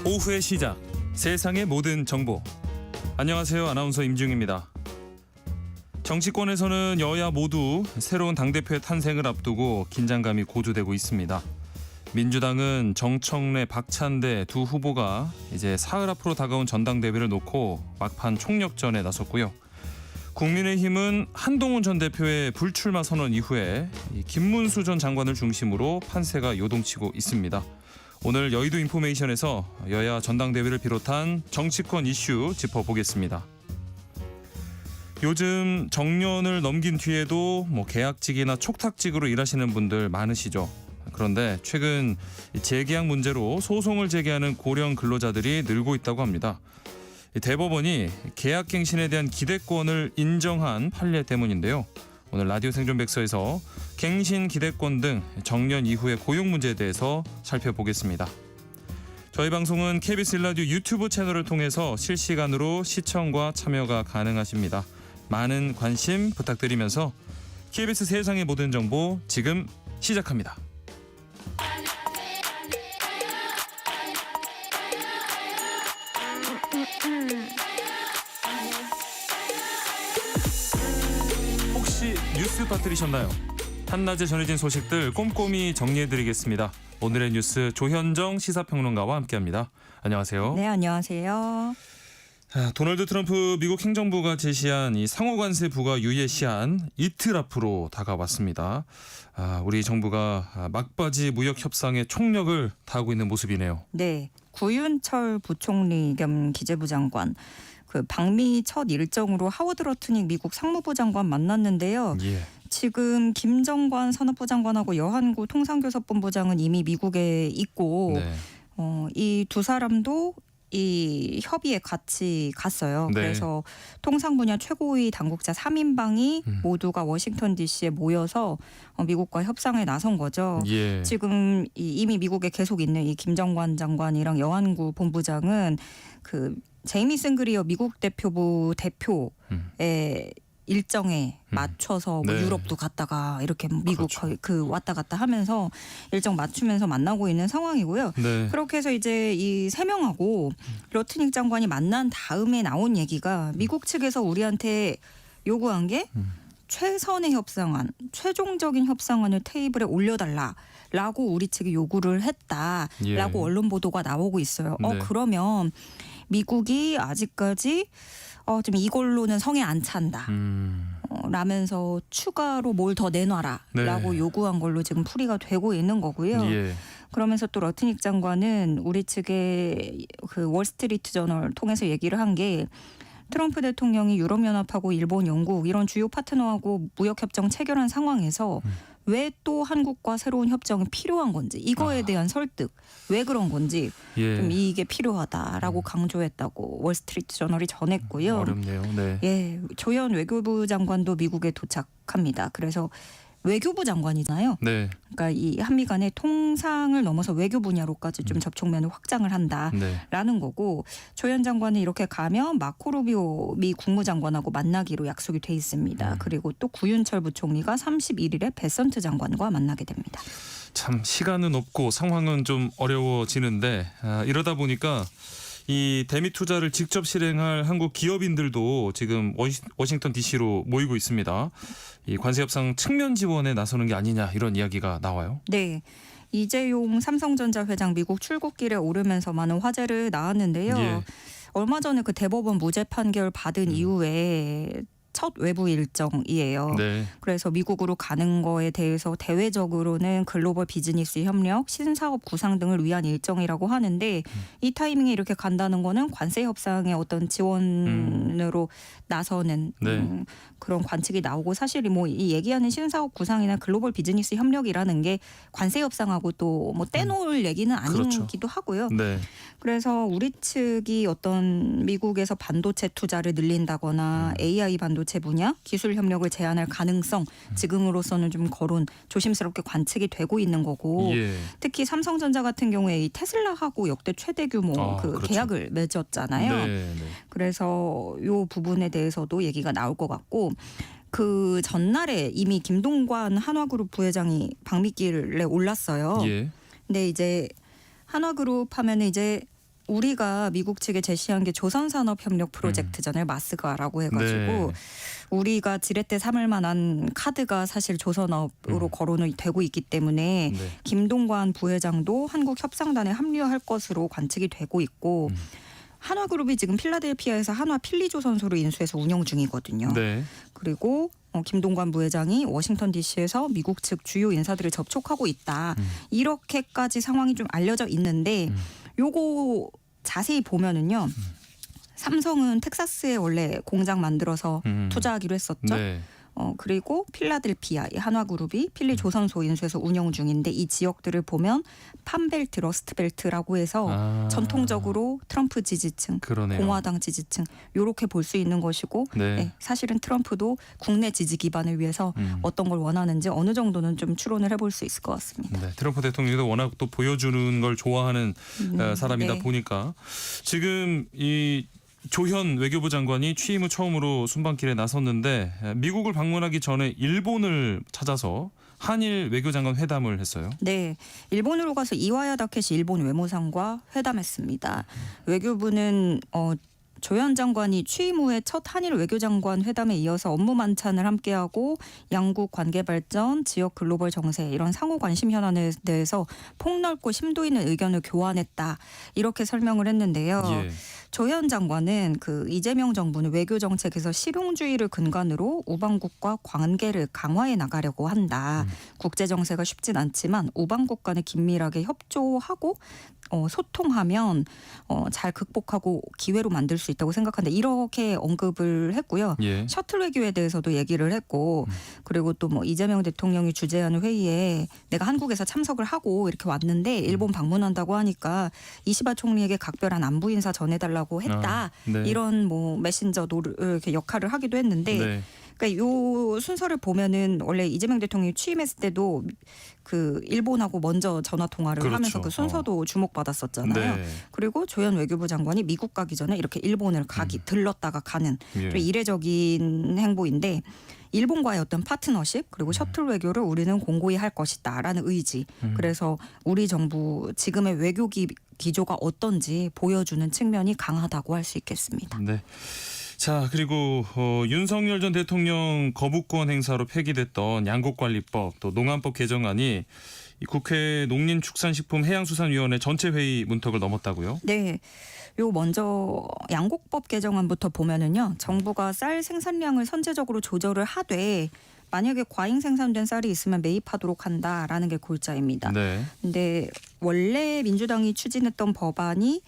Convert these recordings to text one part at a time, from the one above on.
오후의 시작, 세상의 모든 정보. 안녕하세요. 아나운서 임중입니다. 정치권에서는 여야 모두 새로운 당대표의 탄생을 앞두고 긴장감이 고조되고 있습니다. 민주당은 정청래, 박찬대 두 후보가 이제 사흘 앞으로 다가온 전당대회를 놓고 막판 총력전에 나섰고요. 국민의힘은 한동훈 전 대표의 불출마 선언 이후에 김문수 전 장관을 중심으로 판세가 요동치고 있습니다. 오늘 여의도 인포메이션에서 여야 전당대회를 비롯한 정치권 이슈 짚어보겠습니다. 요즘 정년을 넘긴 뒤에도 계약직이나 촉탁직으로 일하시는 분들 많으시죠. 그런데 최근 재계약 문제로 소송을 제기하는 고령 근로자들이 늘고 있다고 합니다. 대법원이 계약갱신에 대한 기대권을 인정한 판례 때문인데요. 오늘 라디오 생존 백서에서 갱신 기대권 등 정년 이후의 고용 문제에 대해서 살펴보겠습니다. 저희 방송은 KBS 1라디오 유튜브 채널을 통해서 실시간으로 시청과 참여가 가능하십니다. 많은 관심 부탁드리면서 KBS 세상의 모든 정보 지금 시작합니다. 혹시 뉴스 빠뜨리셨나요? 한낮에 전해진 소식들 꼼꼼히 정리해드리겠습니다. 오늘의 뉴스 조현정 시사평론가와 함께합니다. 안녕하세요. 네, 안녕하세요. 도널드 트럼프 미국 행정부가 제시한 이 상호관세 부과 유예 시한 이틀 앞으로 다가왔습니다. 우리 정부가 막바지 무역 협상에 총력을 다하고 있는 모습이네요. 네, 구윤철 부총리 겸 기재부 장관 그 방미 첫 일정으로 하워드 러트닉 미국 상무부 장관 만났는데요. 예. 지금 김정관 산업부 장관하고 여한구 통상교섭본부장은 이미 미국에 있고 네. 이 두 사람도 이 협의에 같이 갔어요. 네. 그래서 통상 분야 최고위 당국자 3인방이 모두가 워싱턴 DC에 모여서 미국과 협상에 나선 거죠. 예. 지금 이미 미국에 계속 있는 이 김정관 장관이랑 여한구 본부장은 그 제이미슨 그리어 미국 대표부 대표의 일정에 맞춰서 네. 유럽도 갔다가 이렇게 미국 그렇죠. 그 왔다 갔다 하면서 일정 맞추면서 만나고 있는 상황이고요. 네. 그렇게 해서 이제 이 세 명하고 러트닉 장관이 만난 다음에 나온 얘기가 미국 측에서 우리한테 요구한 게 최선의 협상안, 최종적인 협상안을 테이블에 올려달라라고 우리 측이 요구를 했다라고 예. 언론 보도가 나오고 있어요. 네. 그러면 미국이 아직까지 좀 이걸로는 성에 안 찬다. 라면서 추가로 뭘 더 내놔라라고 네. 요구한 걸로 지금 풀이가 되고 있는 거고요. 예. 그러면서 또 러트닉 장관은 우리 측의 그 월스트리트 저널 통해서 얘기를 한 게 트럼프 대통령이 유럽연합하고 일본, 영국 이런 주요 파트너하고 무역협정 체결한 상황에서 왜 또 한국과 새로운 협정이 필요한 건지 이거에 대한 설득 왜 그런 건지 예. 좀 이게 필요하다라고 강조했다고 월스트리트 저널이 전했고요. 어렵네요. 네. 예, 조현 외교부 장관도 미국에 도착합니다. 그래서 외교부 장관이잖아요. 네. 그러니까 이 한미 간의 통상을 넘어서 외교 분야로까지 좀 접촉면을 확장을 한다라는 네. 거고 조현 장관은 이렇게 가면 마코 루비오 미 국무장관하고 만나기로 약속이 돼 있습니다. 그리고 또 구윤철 부총리가 31일에 베선트 장관과 만나게 됩니다. 참 시간은 없고 상황은 좀 어려워지는데 이러다 보니까 이 대미 투자를 직접 실행할 한국 기업인들도 지금 워싱턴 DC로 모이고 있습니다. 이 관세 협상 측면 지원에 나서는 게 아니냐 이런 이야기가 나와요. 네. 이재용 삼성전자 회장 미국 출국길에 오르면서 많은 화제를 낳았는데요. 예. 얼마 전에 그 대법원 무죄 판결 받은 이후에 첫 외부 일정이에요. 네. 그래서 미국으로 가는 거에 대해서 대외적으로는 글로벌 비즈니스 협력, 신사업 구상 등을 위한 일정이라고 하는데 이 타이밍에 이렇게 간다는 거는 관세 협상의 어떤 지원으로 나서는 네. 그런 관측이 나오고 사실 이 얘기하는 신사업 구상이나 글로벌 비즈니스 협력이라는 게 관세 협상하고 또 떼놓을 얘기는 아니기도 그렇죠. 하고요. 네. 그래서 우리 측이 어떤 미국에서 반도체 투자를 늘린다거나 AI 반도체 분야 기술 협력을 제한할 가능성 지금으로서는 좀 거론 조심스럽게 관측이 되고 있는 거고 예. 특히 삼성전자 같은 경우에 이 테슬라하고 역대 최대 규모 그렇죠. 계약을 맺었잖아요. 네. 네. 그래서 이 부분에 대해서도 얘기가 나올 것 같고 그 전날에 이미 김동관 한화그룹 부회장이 방미길에 올랐어요. 예. 근데 이제 한화그룹 하면은 이제 우리가 미국 측에 제시한 게 조선산업협력 프로젝트잖아요. 마스가라고 해가지고 네. 우리가 지렛대 삼을 만한 카드가 사실 조선업으로 거론이 되고 있기 때문에 네. 김동관 부회장도 한국 협상단에 합류할 것으로 관측이 되고 있고 한화그룹이 지금 필라델피아에서 한화 필리조 선수로 인수해서 운영 중이거든요. 네. 그리고 김동관 부회장이 워싱턴 DC에서 미국 측 주요 인사들을 접촉하고 있다. 이렇게까지 상황이 좀 알려져 있는데 요거 자세히 보면은요. 삼성은 텍사스에 원래 공장 만들어서 투자하기로 했었죠. 네. 그리고 필라델피아 이 한화그룹이 필리 조선소 인수해서 운영 중인데 이 지역들을 보면 판벨트, 러스트벨트라고 해서 전통적으로 트럼프 지지층, 그러네요. 공화당 지지층 요렇게 볼 수 있는 것이고 네. 네, 사실은 트럼프도 국내 지지 기반을 위해서 어떤 걸 원하는지 어느 정도는 좀 추론을 해볼 수 있을 것 같습니다. 네, 트럼프 대통령도 워낙 또 보여주는 걸 좋아하는 사람이다 네. 보니까 지금 이 조현 외교부 장관이 취임 후 처음으로 순방길에 나섰는데 미국을 방문하기 전에 일본을 찾아서 한일 외교장관 회담을 했어요. 네, 일본으로 가서 이와야 다케시 일본 외무상과 회담했습니다. 외교부는 조현 장관이 취임 후에 첫 한일 외교장관 회담에 이어서 업무 만찬을 함께하고 양국 관계 발전, 지역 글로벌 정세 이런 상호 관심 현안에 대해서 폭넓고 심도 있는 의견을 교환했다. 이렇게 설명을 했는데요. 예. 조현 장관은 그 이재명 정부는 외교 정책에서 실용주의를 근간으로 우방국과 관계를 강화해 나가려고 한다. 국제 정세가 쉽진 않지만 우방국 간에 긴밀하게 협조하고 소통하면 잘 극복하고 기회로 만들 수 있다고 생각한다. 이렇게 언급을 했고요. 예. 셔틀 외교에 대해서도 얘기를 했고 그리고 또 뭐 이재명 대통령이 주재하는 회의에 내가 한국에서 참석을 하고 이렇게 왔는데 일본 방문한다고 하니까 이시바 총리에게 각별한 안부 인사 전해달라고 했다. 네. 이런 뭐 메신저 이렇게 역할을 하기도 했는데 네. 그러니까 요 순서를 보면은 원래 이재명 대통령이 취임했을 때도 그 일본하고 먼저 전화 통화를 그렇죠. 하면서 그 순서도 주목받았었잖아요. 네. 그리고 조현 외교부 장관이 미국 가기 전에 이렇게 일본을 들렀다가 가는 예. 좀 이례적인 행보인데 일본과의 어떤 파트너십 그리고 셔틀 외교를 우리는 공고히 할 것이다라는 의지. 그래서 우리 정부 지금의 외교 기조가 어떤지 보여주는 측면이 강하다고 할 수 있겠습니다. 네. 자, 그리고 윤석열 전 대통령 거부권 행사로 폐기됐던 양곡관리법 또 농안법 개정안이 이 국회 농림축산식품해양수산위원회 전체 회의 문턱을 넘었다고요? 네. 요 먼저 양곡법 개정안부터 보면은요. 정부가 쌀 생산량을 선제적으로 조절을 하되 만약에 과잉 생산된 쌀이 있으면 매입하도록 한다라는 게 골자입니다. 네. 근데 원래 민주당이 추진했던 법안이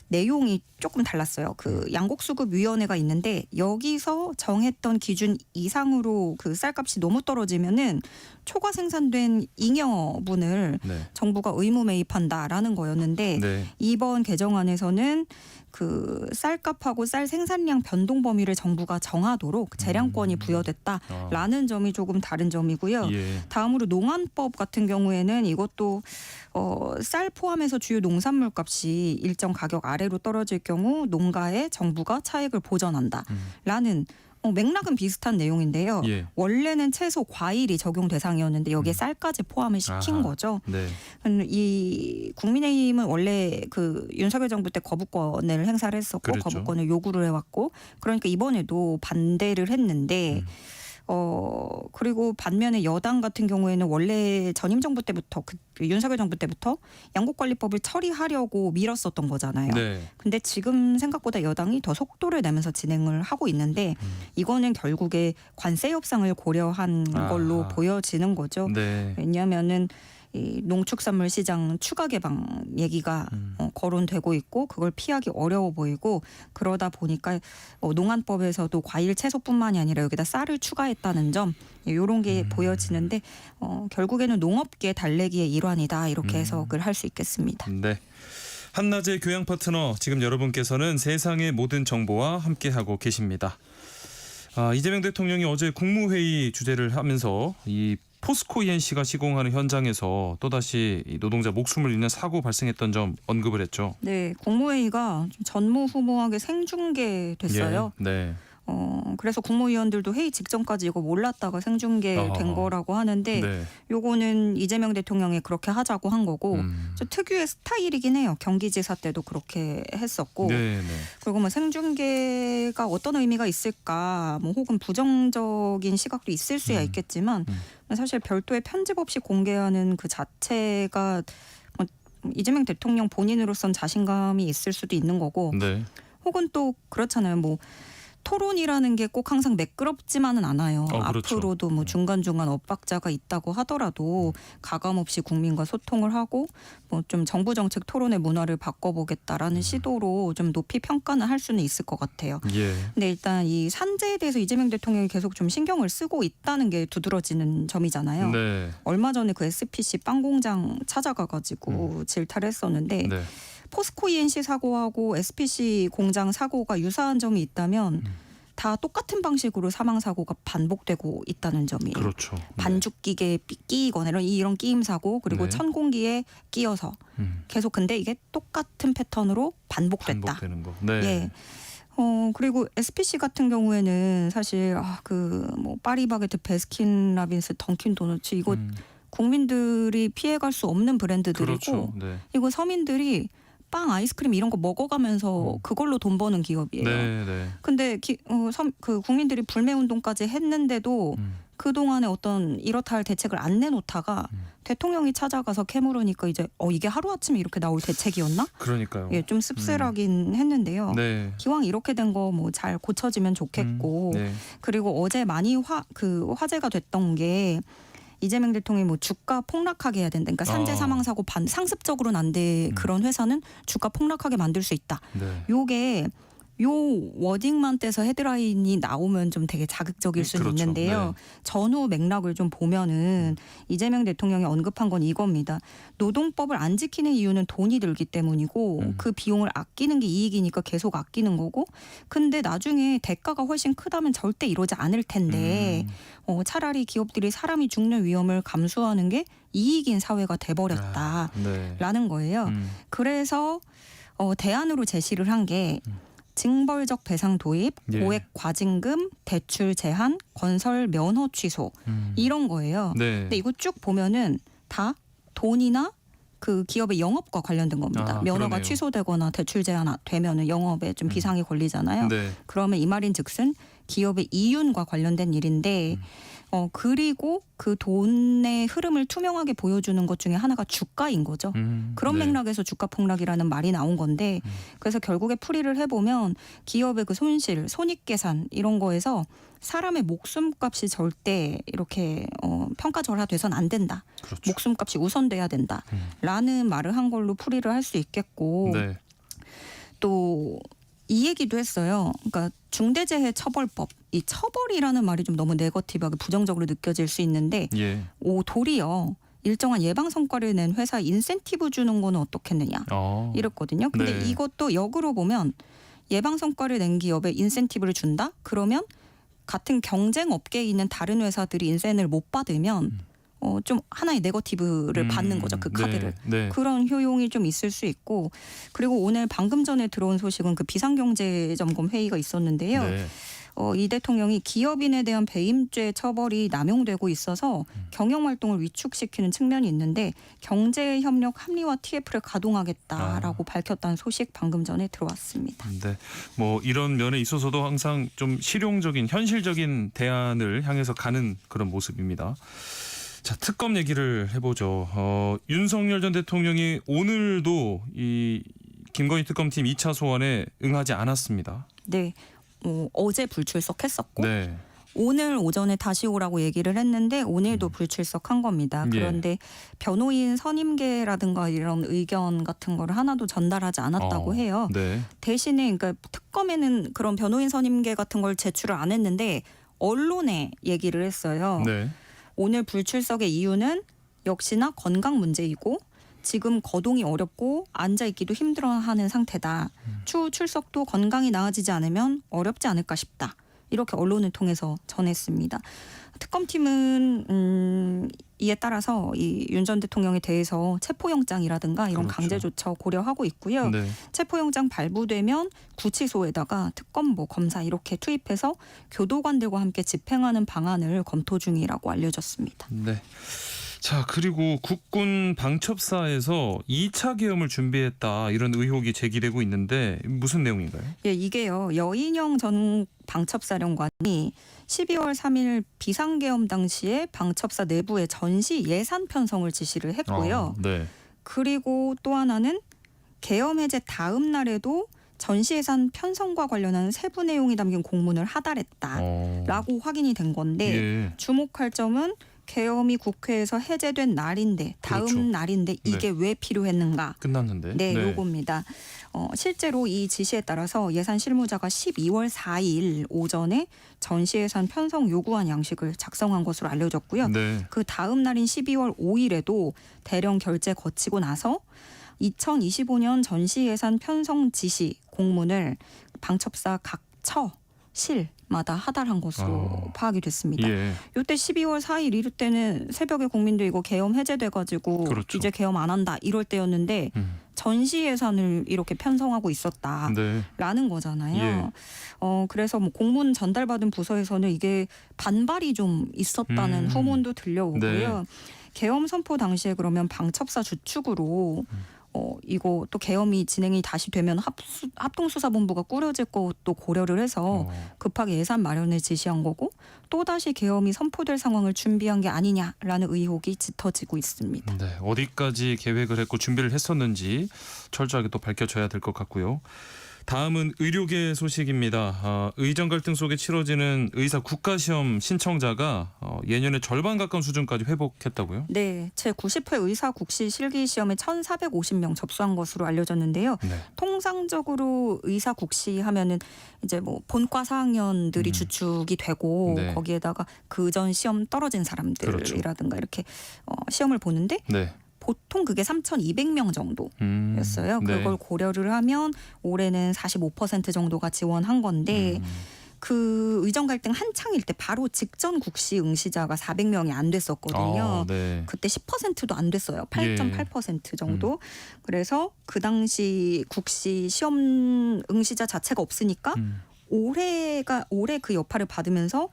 내용이 조금 달랐어요. 그 양곡수급위원회가 있는데 여기서 정했던 기준 이상으로 그 쌀값이 너무 떨어지면은 초과 생산된 잉여분을 네. 정부가 의무 매입한다라는 거였는데 네. 이번 개정안에서는 그 쌀값하고 쌀 생산량 변동 범위를 정부가 정하도록 재량권이 부여됐다라는 점이 조금 다른 점이고요. 예. 다음으로 농안법 같은 경우에는 이것도 쌀 포함해서 주요 농산물 값이 일정 가격 아래로 떨어질 경우 농가에 정부가 차익을 보전한다라는 맥락은 비슷한 내용인데요. 예. 원래는 채소, 과일이 적용 대상이었는데 여기에 쌀까지 포함을 시킨 아하. 거죠. 네. 이 국민의힘은 원래 그 윤석열 정부 때 거부권을 행사를 했었고 그랬죠. 거부권을 요구를 해왔고 그러니까 이번에도 반대를 했는데 그리고 반면에 여당 같은 경우에는 원래 전임 정부 때부터 그 윤석열 정부 때부터 양곡관리법을 처리하려고 밀었었던 거잖아요. 네. 근데 지금 생각보다 여당이 더 속도를 내면서 진행을 하고 있는데 이거는 결국에 관세 협상을 고려한 걸로 아하. 보여지는 거죠. 네. 왜냐하면은 이 농축산물 시장 추가 개방 얘기가 거론되고 있고 그걸 피하기 어려워 보이고 그러다 보니까 농안법에서도 과일 채소뿐만이 아니라 여기다 쌀을 추가했다는 점 이런 게 보여지는데 결국에는 농업계 달래기의 일환이다 이렇게 해석을 할 수 있겠습니다. 네. 한낮의 교양 파트너 지금 여러분께서는 세상의 모든 정보와 함께하고 계십니다. 이재명 대통령이 어제 국무회의 주재를 하면서 이 포스코 ENC가 시공하는 현장에서 또다시 이 노동자 목숨을 잃는 사고 발생했던 점 언급을 했죠. 네, 국무회의가 좀 전무후무하게 생중계됐어요. 예, 네. 그래서 국무위원들도 회의 직전까지 이거 몰랐다가 생중계된 거라고 하는데 네. 요거는 이재명 대통령이 그렇게 하자고 한 거고 저 특유의 스타일이긴 해요. 경기지사 때도 그렇게 했었고 네, 네. 그리고 뭐 생중계가 어떤 의미가 있을까 뭐 혹은 부정적인 시각도 있을 수야 있겠지만 사실 별도의 편집 없이 공개하는 그 자체가 뭐 이재명 대통령 본인으로선 자신감이 있을 수도 있는 거고 네. 혹은 또 그렇잖아요. 뭐 토론이라는 게 꼭 항상 매끄럽지만은 않아요. 그렇죠. 앞으로도 뭐 중간중간 엇박자가 있다고 하더라도 가감 없이 국민과 소통을 하고 뭐 좀 정부 정책 토론의 문화를 바꿔보겠다라는 시도로 좀 높이 평가는 할 수는 있을 것 같아요. 예. 근데 일단 이 산재에 대해서 이재명 대통령이 계속 좀 신경을 쓰고 있다는 게 두드러지는 점이잖아요. 네. 얼마 전에 그 SPC 빵 공장 찾아가가지고 질타를 했었는데 네. 포스코 ENC 사고하고 SPC 공장 사고가 유사한 점이 있다면 다 똑같은 방식으로 사망 사고가 반복되고 있다는 점이에요. 그렇죠. 네. 반죽 기계에 끼거나 이런 끼임 사고 그리고 네. 천공기에 끼어서 계속 근데 이게 똑같은 패턴으로 반복됐다. 반복되는 거. 네. 예. 그리고 SPC 같은 경우에는 사실 그 뭐 파리바게트, 베스킨라빈스, 던킨 도너츠 이거 국민들이 피해갈 수 없는 브랜드들이고 그렇죠. 네. 이거 서민들이 빵, 아이스크림 이런 거 먹어가면서 그걸로 돈 버는 기업이에요. 네, 네. 근데 그 국민들이 불매 운동까지 했는데도 그동안에 어떤 이렇다 할 대책을 안 내놓다가 대통령이 찾아가서 캐물으니까 이제 이게 하루아침에 이렇게 나올 대책이었나? 그러니까요. 예, 좀 씁쓸하긴 했는데요. 네. 기왕 이렇게 된 거 뭐 잘 고쳐지면 좋겠고 네. 그리고 어제 많이 화제가 됐던 게 이재명 대통령이 뭐 주가 폭락하게 해야 된다. 그러니까 산재 사망 사고 상습적으로는 안 돼. 그런 회사는 주가 폭락하게 만들 수 있다. 네. 요게 요 워딩만 떼서 헤드라인이 나오면 좀 되게 자극적일 수는 그렇죠. 있는데요. 네. 전후 맥락을 좀 보면은 이재명 대통령이 언급한 건 이겁니다. 노동법을 안 지키는 이유는 돈이 들기 때문이고 그 비용을 아끼는 게 이익이니까 계속 아끼는 거고 근데 나중에 대가가 훨씬 크다면 절대 이러지 않을 텐데 차라리 기업들이 사람이 죽는 위험을 감수하는 게 이익인 사회가 돼버렸다라는 네. 거예요. 그래서 대안으로 제시를 한 게 징벌적 배상 도입, 예. 고액 과징금, 대출 제한, 건설 면허 취소 이런 거예요. 네. 근데 이거 쭉 보면은 다 돈이나 그 기업의 영업과 관련된 겁니다. 면허가 그러네요. 취소되거나 대출 제한 되면은 영업에 좀 비상이 걸리잖아요. 네. 그러면 이 말인즉슨 기업의 이윤과 관련된 일인데 그리고 그 돈의 흐름을 투명하게 보여주는 것 중에 하나가 주가인 거죠. 그런 네. 맥락에서 주가 폭락이라는 말이 나온 건데 그래서 결국에 풀이를 해보면 기업의 그 손실, 손익계산 이런 거에서 사람의 목숨값이 절대 이렇게 평가절하돼서는 안 된다. 그렇죠. 목숨값이 우선돼야 된다라는 말을 한 걸로 풀이를 할 수 있겠고 네. 또 이 얘기도 했어요. 그러니까 중대재해처벌법 이 처벌이라는 말이 좀 너무 네거티브하게 부정적으로 느껴질 수 있는데 예. 도리어 일정한 예방 성과를 낸 회사 인센티브 주는 거는 어떻겠느냐 이랬거든요. 근데 네. 이것도 역으로 보면 예방 성과를 낸 기업에 인센티브를 준다? 그러면 같은 경쟁 업계에 있는 다른 회사들이 인센을 못 받으면 좀 하나의 네거티브를 받는 거죠. 그 카드를. 네. 네. 그런 효용이 좀 있을 수 있고 그리고 오늘 방금 전에 들어온 소식은 그 비상경제점검 회의가 있었는데요. 네. 이 대통령이 기업인에 대한 배임죄 처벌이 남용되고 있어서 경영활동을 위축시키는 측면이 있는데 경제협력 합리화 TF를 가동하겠다라고 밝혔다는 소식 방금 전에 들어왔습니다. 네. 뭐 이런 면에 있어서도 항상 좀 실용적인 현실적인 대안을 향해서 가는 그런 모습입니다. 자, 특검 얘기를 해보죠. 윤석열 전 대통령이 오늘도 이 김건희 특검팀 2차 소환에 응하지 않았습니다. 네. 어제 불출석했었고 네. 오늘 오전에 다시 오라고 얘기를 했는데 오늘도 불출석한 겁니다. 그런데 변호인 선임계라든가 이런 의견 같은 거를 하나도 전달하지 않았다고 해요. 네. 대신에 그러니까 특검에는 그런 변호인 선임계 같은 걸 제출을 안 했는데 언론에 얘기를 했어요. 네. 오늘 불출석의 이유는 역시나 건강 문제이고 지금 거동이 어렵고 앉아있기도 힘들어하는 상태다. 추후 출석도 건강이 나아지지 않으면 어렵지 않을까 싶다. 이렇게 언론을 통해서 전했습니다. 특검팀은 이에 따라서 이 윤 전 대통령에 대해서 체포영장이라든가 이런 그렇죠. 강제 조처 고려하고 있고요. 네. 체포영장 발부되면 구치소에다가 특검보, 검사 이렇게 투입해서 교도관들과 함께 집행하는 방안을 검토 중이라고 알려졌습니다. 네. 자, 그리고 국군 방첩사에서 2차 계엄을 준비했다 이런 의혹이 제기되고 있는데 무슨 내용인가요? 예, 이게요. 여인영 전 방첩사령관이 12월 3일 비상계엄 당시에 방첩사 내부의 전시 예산 편성을 지시를 했고요. 네. 그리고 또 하나는 계엄 해제 다음 날에도 전시 예산 편성과 관련한 세부 내용이 담긴 공문을 하달했다라고 확인이 된 건데 예. 주목할 점은 계엄이 국회에서 해제된 날인데 다음 그렇죠. 날인데 이게 왜 필요했는가? 끝났는데. 네, 요겁니다. 실제로 이 지시에 따라서 예산 실무자가 12월 4일 오전에 전시예산 편성 요구안 양식을 작성한 것으로 알려졌고요. 네. 그 다음 날인 12월 5일에도 대령 결제 거치고 나서 2025년 전시예산 편성 지시 공문을 방첩사 각 처, 실마다 하달한 것으로 파악이 됐습니다. 예. 이때 12월 4일 이럴 때는 새벽에 국민들 이거 계엄 해제돼가지고 그렇죠. 이제 계엄 안 한다 이럴 때였는데 전시 예산을 이렇게 편성하고 있었다라는 네. 거잖아요. 예. 그래서 뭐 공문 전달받은 부서에서는 이게 반발이 좀 있었다는 후문도 들려오고요. 네. 계엄 선포 당시에 그러면 방첩사 주축으로 이거 또 계엄이 진행이 다시 되면 합동수사본부가 꾸려질 것도 고려를 해서 급하게 예산 마련을 지시한 거고 또다시 계엄이 선포될 상황을 준비한 게 아니냐라는 의혹이 짙어지고 있습니다. 네. 어디까지 계획을 했고 준비를 했었는지 철저하게 또 밝혀져야 될 것 같고요. 다음은 의료계 소식입니다. 의정 갈등 속에 치러지는 의사 국가시험 신청자가 예년의 절반 가까운 수준까지 회복했다고요? 네, 제90회 의사 국시 실기 시험에 1,450명 접수한 것으로 알려졌는데요. 네. 통상적으로 의사 국시 하면은 이제 뭐 본과 4학년들이 주축이 되고 네. 거기에다가 그전 시험 떨어진 사람들이라든가 이렇게 시험을 보는데 네. 보통 그게 3,200명 정도였어요. 네. 그걸 고려를 하면 올해는 45% 정도가 지원한 건데 그 의정 갈등 한창일 때 바로 직전 국시 응시자가 400명이 안 됐었거든요. 네. 그때 10%도 안 됐어요. 8.8% 정도. 그래서 그 당시 국시 시험 응시자 자체가 없으니까 올해 그 여파를 받으면서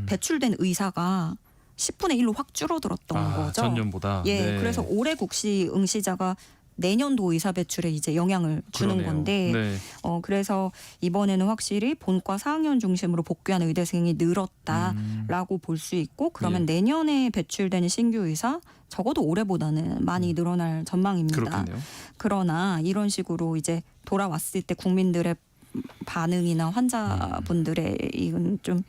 배출된 의사가 10분의 1로 확 줄어들었던 거죠. 전년보다. 예, 네. 그래서 올해 국시 응시자가 내년도 의사 배출에 이제 영향을 주는 그러네요. 건데, 네. 그래서 이번에는 확실히 본과 4학년 중심으로 복귀하는 의대생이 늘었다라고 볼 수 있고, 그러면 예. 내년에 배출되는 신규 의사 적어도 올해보다는 많이 늘어날 전망입니다. 그렇겠네요. 그러나 이런 식으로 이제 돌아왔을 때 국민들의 반응이나 환자분들의 이건 좀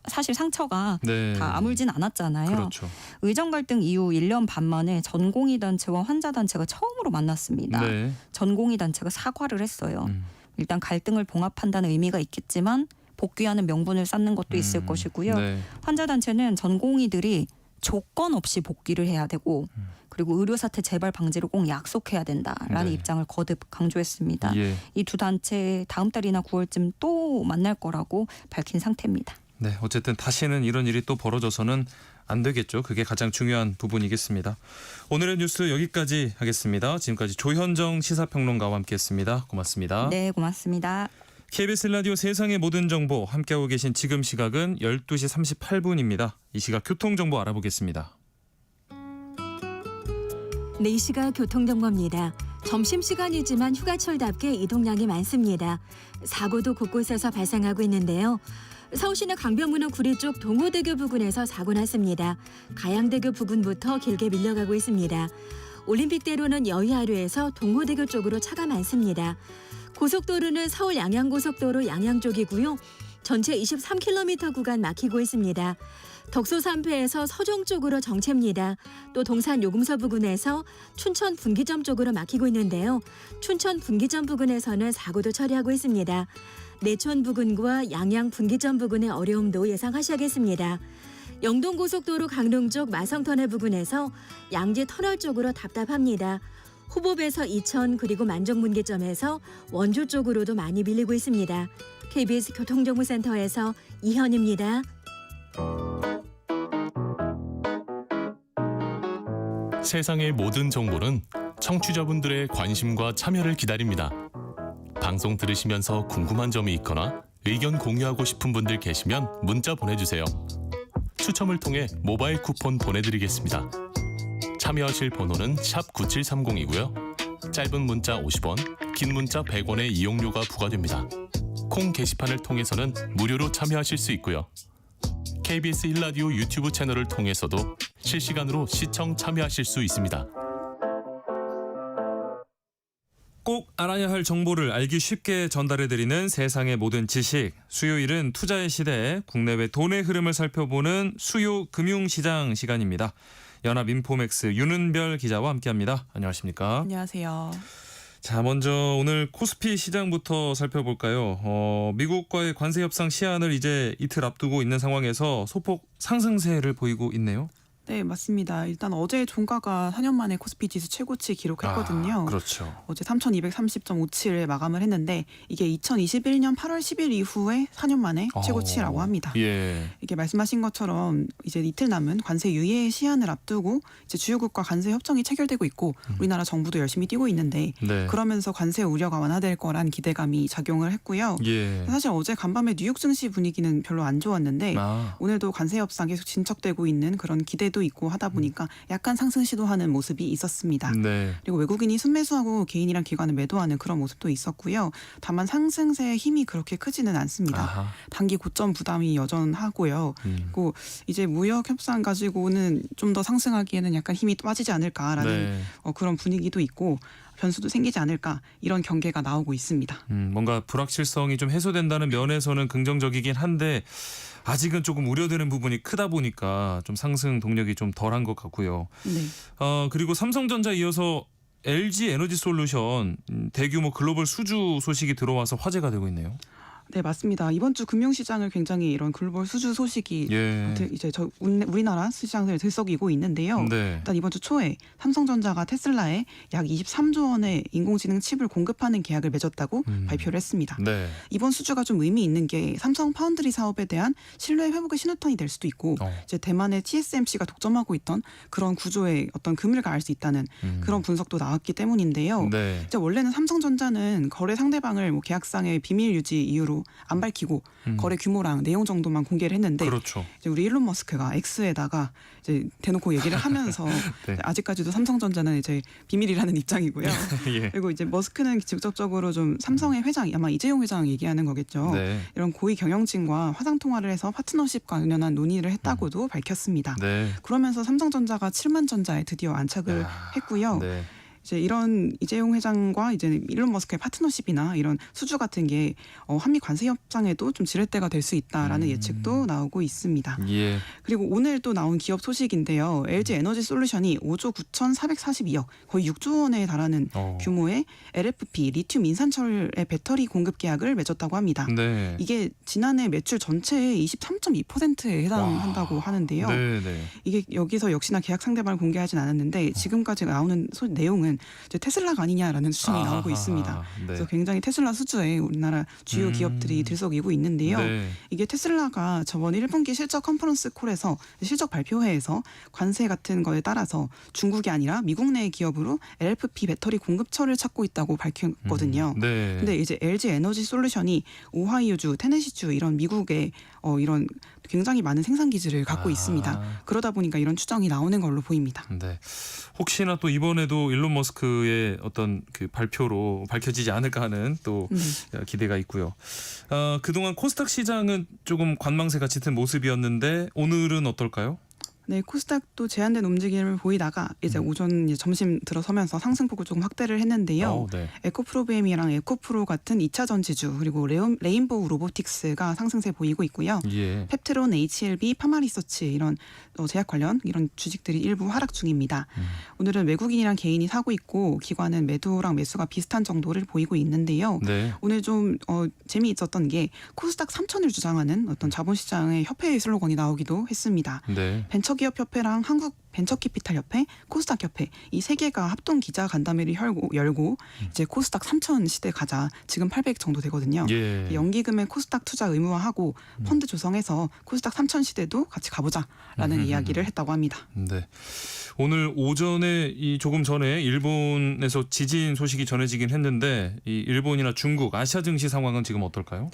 사실 상처가 네. 다 아물진 않았잖아요. 그렇죠. 의정 갈등 이후 1년 반 만에 전공의 단체와 환자 단체가 처음으로 만났습니다. 네. 전공의 단체가 사과를 했어요. 일단 갈등을 봉합한다는 의미가 있겠지만 복귀하는 명분을 쌓는 것도 있을 것이고요. 네. 환자 단체는 전공의들이 조건 없이 복귀를 해야 되고 그리고 의료 사태 재발 방지를 꼭 약속해야 된다라는 네. 입장을 거듭 강조했습니다. 예. 이 두 단체 다음 달이나 9월쯤 또 만날 거라고 밝힌 상태입니다. 네, 어쨌든 다시는 이런 일이 또 벌어져서는 안 되겠죠. 그게 가장 중요한 부분이겠습니다. 오늘의 뉴스 여기까지 하겠습니다. 지금까지 조현정 시사평론가와 함께했습니다. 고맙습니다. 네, 고맙습니다. KBS 라디오 세상의 모든 정보 함께하고 계신 지금 시각은 12시 38분입니다. 이 시각 교통정보 알아보겠습니다. 네, 이 시각 교통정보입니다. 점심시간이지만 휴가철답게 이동량이 많습니다. 사고도 곳곳에서 발생하고 있는데요. 서울시내 강변북로 구리 쪽 동호대교 부근에서 사고 났습니다. 가양대교 부근부터 길게 밀려가고 있습니다. 올림픽대로는 여의하류에서 동호대교 쪽으로 차가 많습니다. 고속도로는 서울 양양고속도로 양양 쪽이고요. 전체 23km 구간 막히고 있습니다. 덕소 3패에서 서종 쪽으로 정체입니다. 또 동산 요금소 부근에서 춘천 분기점 쪽으로 막히고 있는데요. 춘천 분기점 부근에서는 사고도 처리하고 있습니다. 내촌 부근과 양양 분기점 부근의 어려움도 예상하셔야겠습니다. 영동고속도로 강릉 쪽 마성터널 부근에서 양재 터널 쪽으로 답답합니다. 후법에서 이천 그리고 만정분기점에서 원주 쪽으로도 많이 밀리고 있습니다. KBS 교통정보센터에서 이현입니다. 세상의 모든 정보는 청취자분들의 관심과 참여를 기다립니다. 방송 들으시면서 궁금한 점이 있거나 의견 공유하고 싶은 분들 계시면 문자 보내주세요. 추첨을 통해 모바일 쿠폰 보내드리겠습니다. 참여하실 번호는 샵 9730이고요. 짧은 문자 50원, 긴 문자 100원의 이용료가 부과됩니다. 콩 게시판을 통해서는 무료로 참여하실 수 있고요. KBS 1라디오 유튜브 채널을 통해서도 실시간으로 시청 참여하실 수 있습니다. 꼭 알아야 할 정보를 알기 쉽게 전달해드리는 세상의 모든 지식. 수요일은 투자의 시대, 국내외 돈의 흐름을 살펴보는 수요 금융시장 시간입니다. 연합인포맥스 윤은별 기자와 함께합니다. 안녕하십니까? 안녕하세요. 자, 먼저 오늘 코스피 시장부터 살펴볼까요? 미국과의 관세 협상 시한을 이제 이틀 앞두고 있는 상황에서 소폭 상승세를 보이고 있네요. 네, 맞습니다. 일단 어제 종가가 4년 만에 코스피 지수 최고치 기록했거든요. 그렇죠. 어제 3,230.57에 마감을 했는데 이게 2021년 8월 10일 이후에 4년 만에 최고치라고 합니다. 예. 이게 말씀하신 것처럼 이제 이틀 남은 관세 유예 시한을 앞두고 이제 주요국과 관세 협정이 체결되고 있고 우리나라 정부도 열심히 뛰고 있는데 네. 그러면서 관세 우려가 완화될 거란 기대감이 작용을 했고요. 예. 사실 어제 간밤에 뉴욕 증시 분위기는 별로 안 좋았는데 오늘도 관세 협상 계속 진척되고 있는 그런 기대도 있고 하다 보니까 약간 상승 시도하는 모습이 있었습니다. 네. 그리고 외국인이 순매수하고 개인이랑 기관을 매도하는 그런 모습도 있었고요. 다만 상승세의 힘이 그렇게 크지는 않습니다. 아하. 단기 고점 부담이 여전하고요. 그리고 이제 무역 협상 가지고는 좀 더 상승하기에는 약간 힘이 빠지지 않을까라는 네. 그런 분위기도 있고 변수도 생기지 않을까 이런 경계가 나오고 있습니다. 뭔가 불확실성이 좀 해소된다는 면에서는 긍정적이긴 한데 아직은 조금 우려되는 부분이 크다 보니까 좀 상승 동력이 좀 덜한 것 같고요. 네. 그리고 삼성전자 이어서 LG 에너지 솔루션 대규모 글로벌 수주 소식이 들어와서 화제가 되고 있네요. 네, 맞습니다. 이번 주 금융시장을 굉장히 이런 글로벌 수주 소식이 예. 이제 우리나라 시장을 들썩이고 있는데요. 네. 일단 이번 주 초에 삼성전자가 테슬라에 약 23조 원의 인공지능 칩을 공급하는 계약을 맺었다고 발표를 했습니다. 네. 이번 수주가 좀 의미 있는 게 삼성 파운드리 사업에 대한 신뢰 회복의 신호탄이 될 수도 있고 이제 대만의 TSMC가 독점하고 있던 그런 구조의 어떤 그물을 알 수 있다는 그런 분석도 나왔기 때문인데요. 네. 이제 원래는 삼성전자는 거래 상대방을 뭐 계약상의 비밀 유지 이유로 안 밝히고 거래 규모랑 내용 정도만 공개를 했는데 그렇죠. 이제 우리 일론 머스크가 X에다가 이제 대놓고 얘기를 하면서 네. 아직까지도 삼성전자는 이제 비밀이라는 입장이고요. 예. 그리고 이제 머스크는 직접적으로 좀 삼성의 회장 아마 이재용 회장 얘기하는 거겠죠. 네. 이런 고위 경영진과 화상 통화를 해서 파트너십 관련한 논의를 했다고도 밝혔습니다. 네. 그러면서 삼성전자가 7만 전자에 드디어 안착을 했고요. 네. 이제 이런 이재용 회장과 이제 일론 머스크의 파트너십이나 이런 수주 같은 게 한미 관세 협상에도 좀 지렛대가 될 수 있다라는 예측도 나오고 있습니다. 예. 그리고 오늘 또 나온 기업 소식인데요. LG 에너지 솔루션이 5조 9,442억 거의 6조 원에 달하는 규모의 LFP 리튬 인산철의 배터리 공급 계약을 맺었다고 합니다. 네. 이게 지난해 매출 전체의 23.2%에 해당한다고 하는데요. 네, 네. 이게 여기서 역시나 계약 상대방을 공개하진 않았는데 지금까지 나오는 내용은 이제 테슬라가 아니냐라는 추정이 나오고 있습니다. 네. 그래서 굉장히 테슬라 수주에 우리나라 주요 기업들이 들썩이고 있는데요. 네. 이게 테슬라가 저번 1분기 실적 컨퍼런스 콜에서 실적 발표회에서 관세 같은 거에 따라서 중국이 아니라 미국 내 기업으로 LFP 배터리 공급처를 찾고 있다고 밝혔거든요. 네. 근데 이제 LG 에너지 솔루션이 오하이오주, 테네시주 이런 미국의 이런 굉장히 많은 생산 기지를 갖고 있습니다. 그러다 보니까 이런 추정이 나오는 걸로 보입니다. 네. 혹시나 또 이번에도 일론 머스크의 어떤 그 발표로 밝혀지지 않을까 하는 또 기대가 있고요. 그동안 코스닥 시장은 조금 관망세가 짙은 모습이었는데 오늘은 어떨까요? 네, 코스닥도 제한된 움직임을 보이다가 이제 오전 점심 들어서면서 상승폭을 조금 확대를 했는데요. 네. 에코프로비엠이랑 에코프로 같은 2차 전지주 그리고 레인보우 로보틱스가 상승세 보이고 있고요. 예. 펩트론, HLB, 파마리서치 이런 제약 관련 이런 주식들이 일부 하락 중입니다. 오늘은 외국인이랑 개인이 사고 있고 기관은 매도랑 매수가 비슷한 정도를 보이고 있는데요. 네. 오늘 좀 재미있었던 게 코스닥 3,000을 주장하는 어떤 자본시장의 협회의 슬로건이 나오기도 했습니다. 네. 벤처 벤처기업협회랑 한국벤처캐피탈협회, 코스닥협회 이 세 개가 합동 기자 간담회를 열고 이제 코스닥 3,000 시대 가자. 지금 800 정도 되거든요. 예. 연기금의 코스닥 투자 의무화하고 펀드 조성해서 코스닥 3,000 시대도 같이 가보자라는 이야기를 했다고 합니다. 네. 오늘 오전에 조금 전에 일본에서 지진 소식이 전해지긴 했는데 이 일본이나 중국, 아시아 증시 상황은 지금 어떨까요?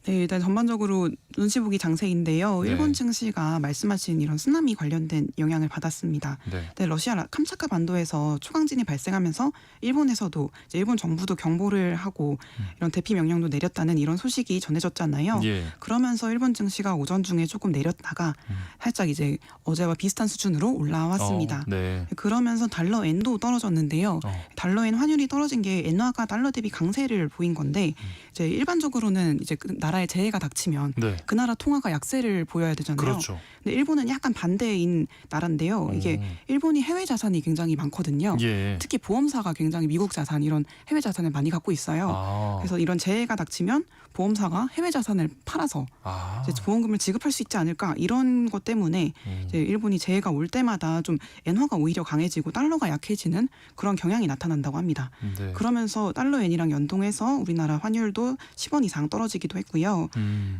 네, 일단 전반적으로 눈치 보기 장세인데요. 네. 일본 증시가 말씀하신 이런 쓰나미 관련된 영향을 받았습니다. 네. 네, 러시아 캄차카 반도에서 초강진이 발생하면서 일본에서도 이제 일본 정부도 경보를 하고 이런 대피 명령도 내렸다는 이런 소식이 전해졌잖아요. 예. 그러면서 일본 증시가 오전 중에 조금 내렸다가 살짝 이제 어제와 비슷한 수준으로 올라왔습니다. 네. 그러면서 달러 엔도 떨어졌는데요. 달러 엔 환율이 떨어진 게 엔화가 달러 대비 강세를 보인 건데 이제 일반적으로는 이제 그 나라에 재해가 닥치면 네. 그 나라 통화가 약세를 보여야 되잖아요. 그렇죠. 근데 일본은 약간 반대인 나라인데요. 이게 일본이 해외 자산이 굉장히 많거든요. 예. 특히 보험사가 굉장히 미국 자산 이런 해외 자산을 많이 갖고 있어요. 아. 그래서 이런 재해가 닥치면 보험사가 해외 자산을 팔아서 아. 이제 보험금을 지급할 수 있지 않을까 이런 것 때문에 이제 일본이 재해가 올 때마다 좀 엔화가 오히려 강해지고 달러가 약해지는 그런 경향이 나타난다고 합니다. 네. 그러면서 달러 엔이랑 연동해서 우리나라 환율도 10원 이상 떨어지기도 했고요.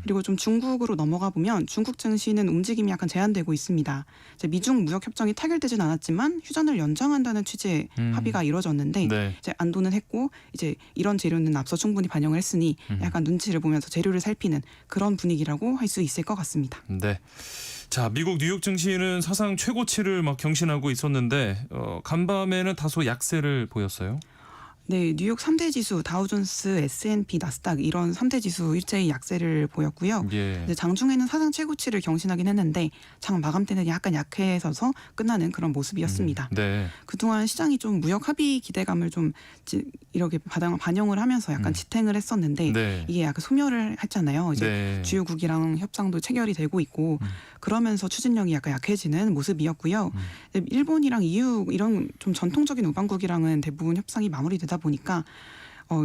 그리고 좀 중국으로 넘어가 보면 중국 증시는 움직임이 약간 제한되고 있습니다. 이제 미중 무역 협정이 타결되진 않았지만 휴전을 연장한다는 취지의 합의가 이루어졌는데 네. 이제 안도는 했고 이제 이런 재료는 앞서 충분히 반영을 했으니 약간 눈치를 보면서 재료를 살피는 그런 분위기라고 할 수 있을 것 같습니다. 네. 자, 미국 뉴욕 증시는 사상 최고치를 막 경신하고 있었는데 간밤에는 다소 약세를 보였어요. 네, 뉴욕 3대 지수 다우존스, S&P, 나스닥 이런 3대 지수 일제히 약세를 보였고요. 예. 근데 장중에는 사상 최고치를 경신하긴 했는데 장 마감 때는 약간 약해져서 끝나는 그런 모습이었습니다. 네. 그동안 시장이 좀 무역 합의 기대감을 좀 이렇게 반영을 하면서 약간 지탱을 했었는데 네. 이게 약간 소멸을 했잖아요. 이제 네. 주요국이랑 협상도 체결이 되고 있고 그러면서 추진력이 약간 약해지는 모습이었고요. 일본이랑 EU 이런 좀 전통적인 우방국이랑은 대부분 협상이 마무리되다 보니까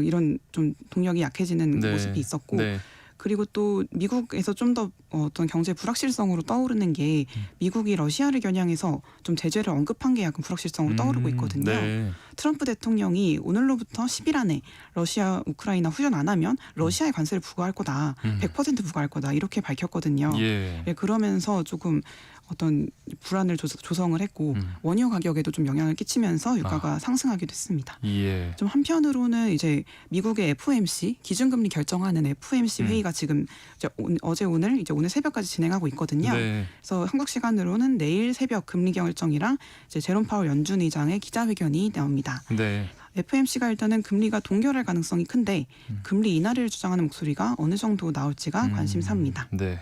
이런 좀 동력이 약해지는 네. 모습이 있었고 네. 그리고 또 미국에서 좀 더 어떤 경제 불확실성으로 떠오르는 게 미국이 러시아를 겨냥해서 좀 제재를 언급한 게 약간 불확실성으로 떠오르고 있거든요. 네. 트럼프 대통령이 오늘로부터 10일 안에 러시아 우크라이나 후전 안 하면 러시아에 관세를 부과할 거다. 100% 부과할 거다. 이렇게 밝혔거든요. 예. 예, 그러면서 조금 어떤 불안을 조성을 했고 원유 가격에도 좀 영향을 끼치면서 유가가 상승하기도 했습니다. 예. 좀 한편으로는 이제 미국의 FOMC 기준금리 결정하는 FOMC 회의가 지금 이제 어제 오늘 새벽까지 진행하고 있거든요. 네. 그래서 한국 시간으로는 내일 새벽 금리 결정이랑 이제 제롬 파월 연준 의장의 기자회견이 나옵니다. 네. FOMC가 일단은 금리가 동결할 가능성이 큰데 금리 인하를 주장하는 목소리가 어느 정도 나올지가 관심사입니다. 네.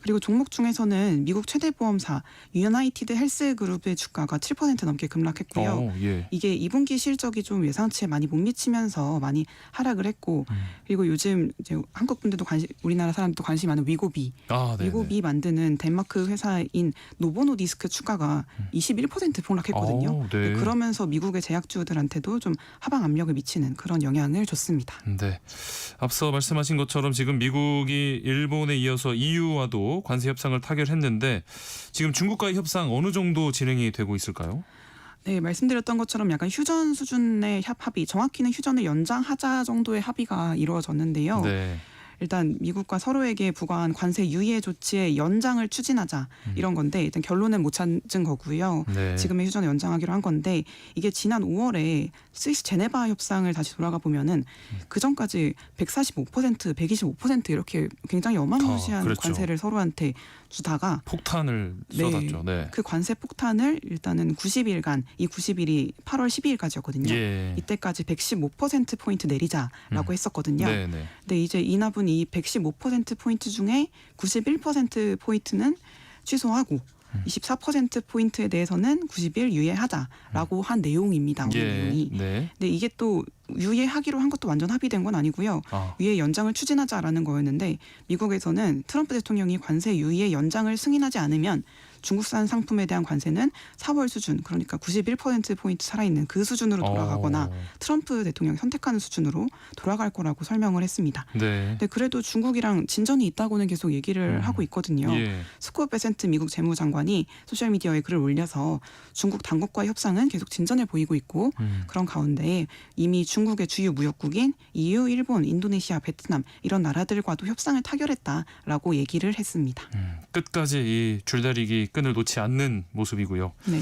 그리고 종목 중에서는 미국 최대 보험사 유나이티드 헬스 그룹의 주가가 7% 넘게 급락했고요. 예. 이게 2분기 실적이 좀 예상치에 많이 못 미치면서 많이 하락을 했고 그리고 요즘 이제 한국 분들도 우리나라 사람들도 관심이 많은 위고비 아, 네. 위고비 만드는 덴마크 회사인 노보노디스크 주가가 21% 폭락했거든요. 네. 그러면서 미국의 제약주들한테도 좀 하방 압력을 미치는 그런 영향을 줬습니다. 네. 앞서 말씀하신 것처럼 지금 미국이 일본에 이어서 EU와도 관세 협상을 타결했는데 지금 중국과의 협상 어느 정도 진행이 되고 있을까요? 네, 말씀드렸던 것처럼 약간 휴전 수준의 합의, 정확히는 휴전을 연장하자 정도의 합의가 이루어졌는데요. 네. 일단 미국과 서로에게 부과한 관세 유예 조치의 연장을 추진하자 이런 건데 일단 결론은 못 찾은 거고요. 네. 지금의 휴전을 연장하기로 한 건데 이게 지난 5월에 스위스 제네바 협상을 다시 돌아가 보면은 그 전까지 145%, 125% 이렇게 굉장히 어마무시한 그렇죠. 관세를 서로한테 주다가 폭탄을 쏟았죠. 네. 그 관세 폭탄을 일단은 90일간 이 90일이 8월 12일까지였거든요. 예. 이때까지 115%포인트 내리자라고 했었거든요. 네, 네. 근데 이제 이납은 이 115%포인트 중에 91%포인트는 취소하고 24%포인트에 대해서는 90일 유예하자라고 한 내용입니다. 오늘 내용이. 네. 근데 이게 또 유예하기로 한 것도 완전 합의된 건 아니고요. 유예 연장을 추진하자라는 거였는데 미국에서는 트럼프 대통령이 관세 유예 연장을 승인하지 않으면 중국산 상품에 대한 관세는 4월 수준, 그러니까 91%포인트 살아있는 그 수준으로 돌아가거나 트럼프 대통령이 선택하는 수준으로 돌아갈 거라고 설명을 했습니다. 네. 근데 그래도 중국이랑 진전이 있다고는 계속 얘기를 하고 있거든요. 예. 스콧 베센트 미국 재무장관이 소셜미디어에 글을 올려서 중국 당국과의 협상은 계속 진전을 보이고 있고 그런 가운데 이미 중국의 주요 무역국인 EU, 일본, 인도네시아, 베트남 이런 나라들과도 협상을 타결했다라고 얘기를 했습니다. 끝까지 이 줄다리기 끈을 놓지 않는 모습이고요. 네.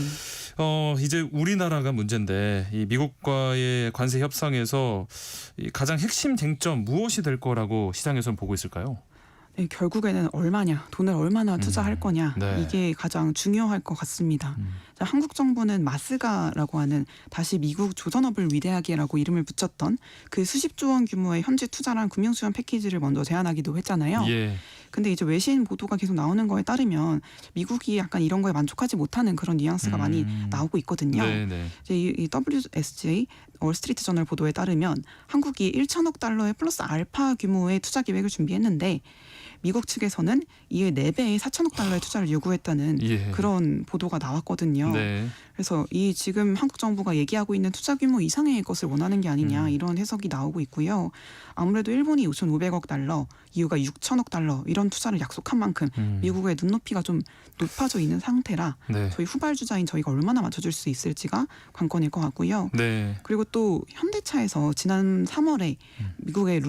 이제 우리나라가 문제인데 이 미국과의 관세 협상에서 이 가장 핵심 쟁점 무엇이 될 거라고 시장에서는 보고 있을까요? 네, 결국에는 얼마냐, 돈을 얼마나 투자할 거냐 네. 이게 가장 중요할 것 같습니다. 자, 한국 정부는 마스가라고 하는 다시 미국 조선업을 위대하게라고 이름을 붙였던 그 수십조 원 규모의 현지 투자랑 금융 지원 패키지를 먼저 제안하기도 했잖아요. 예. 근데 이제 외신 보도가 계속 나오는 거에 따르면 미국이 약간 이런 거에 만족하지 못하는 그런 뉘앙스가 많이 나오고 있거든요. 네네. 이제 이 WSJ 월스트리트 저널 보도에 따르면 한국이 1천억 달러의 플러스 알파 규모의 투자 계획을 준비했는데 미국 측에서는 이에 4배의 4천억 달러의 투자를 요구했다는 예. 그런 보도가 나왔거든요. 네. 그래서 이 지금 한국 정부가 얘기하고 있는 투자 규모 이상의 것을 원하는 게 아니냐 이런 해석이 나오고 있고요. 아무래도 일본이 5,500억 달러, EU가 6천억 달러 이런 투자를 약속한 만큼 미국의 눈높이가 좀 높아져 있는 상태라 네. 저희 후발주자인 저희가 얼마나 맞춰줄 수 있을지가 관건일 것 같고요. 네. 그리고 또 현대차에서 지난 3월에 미국의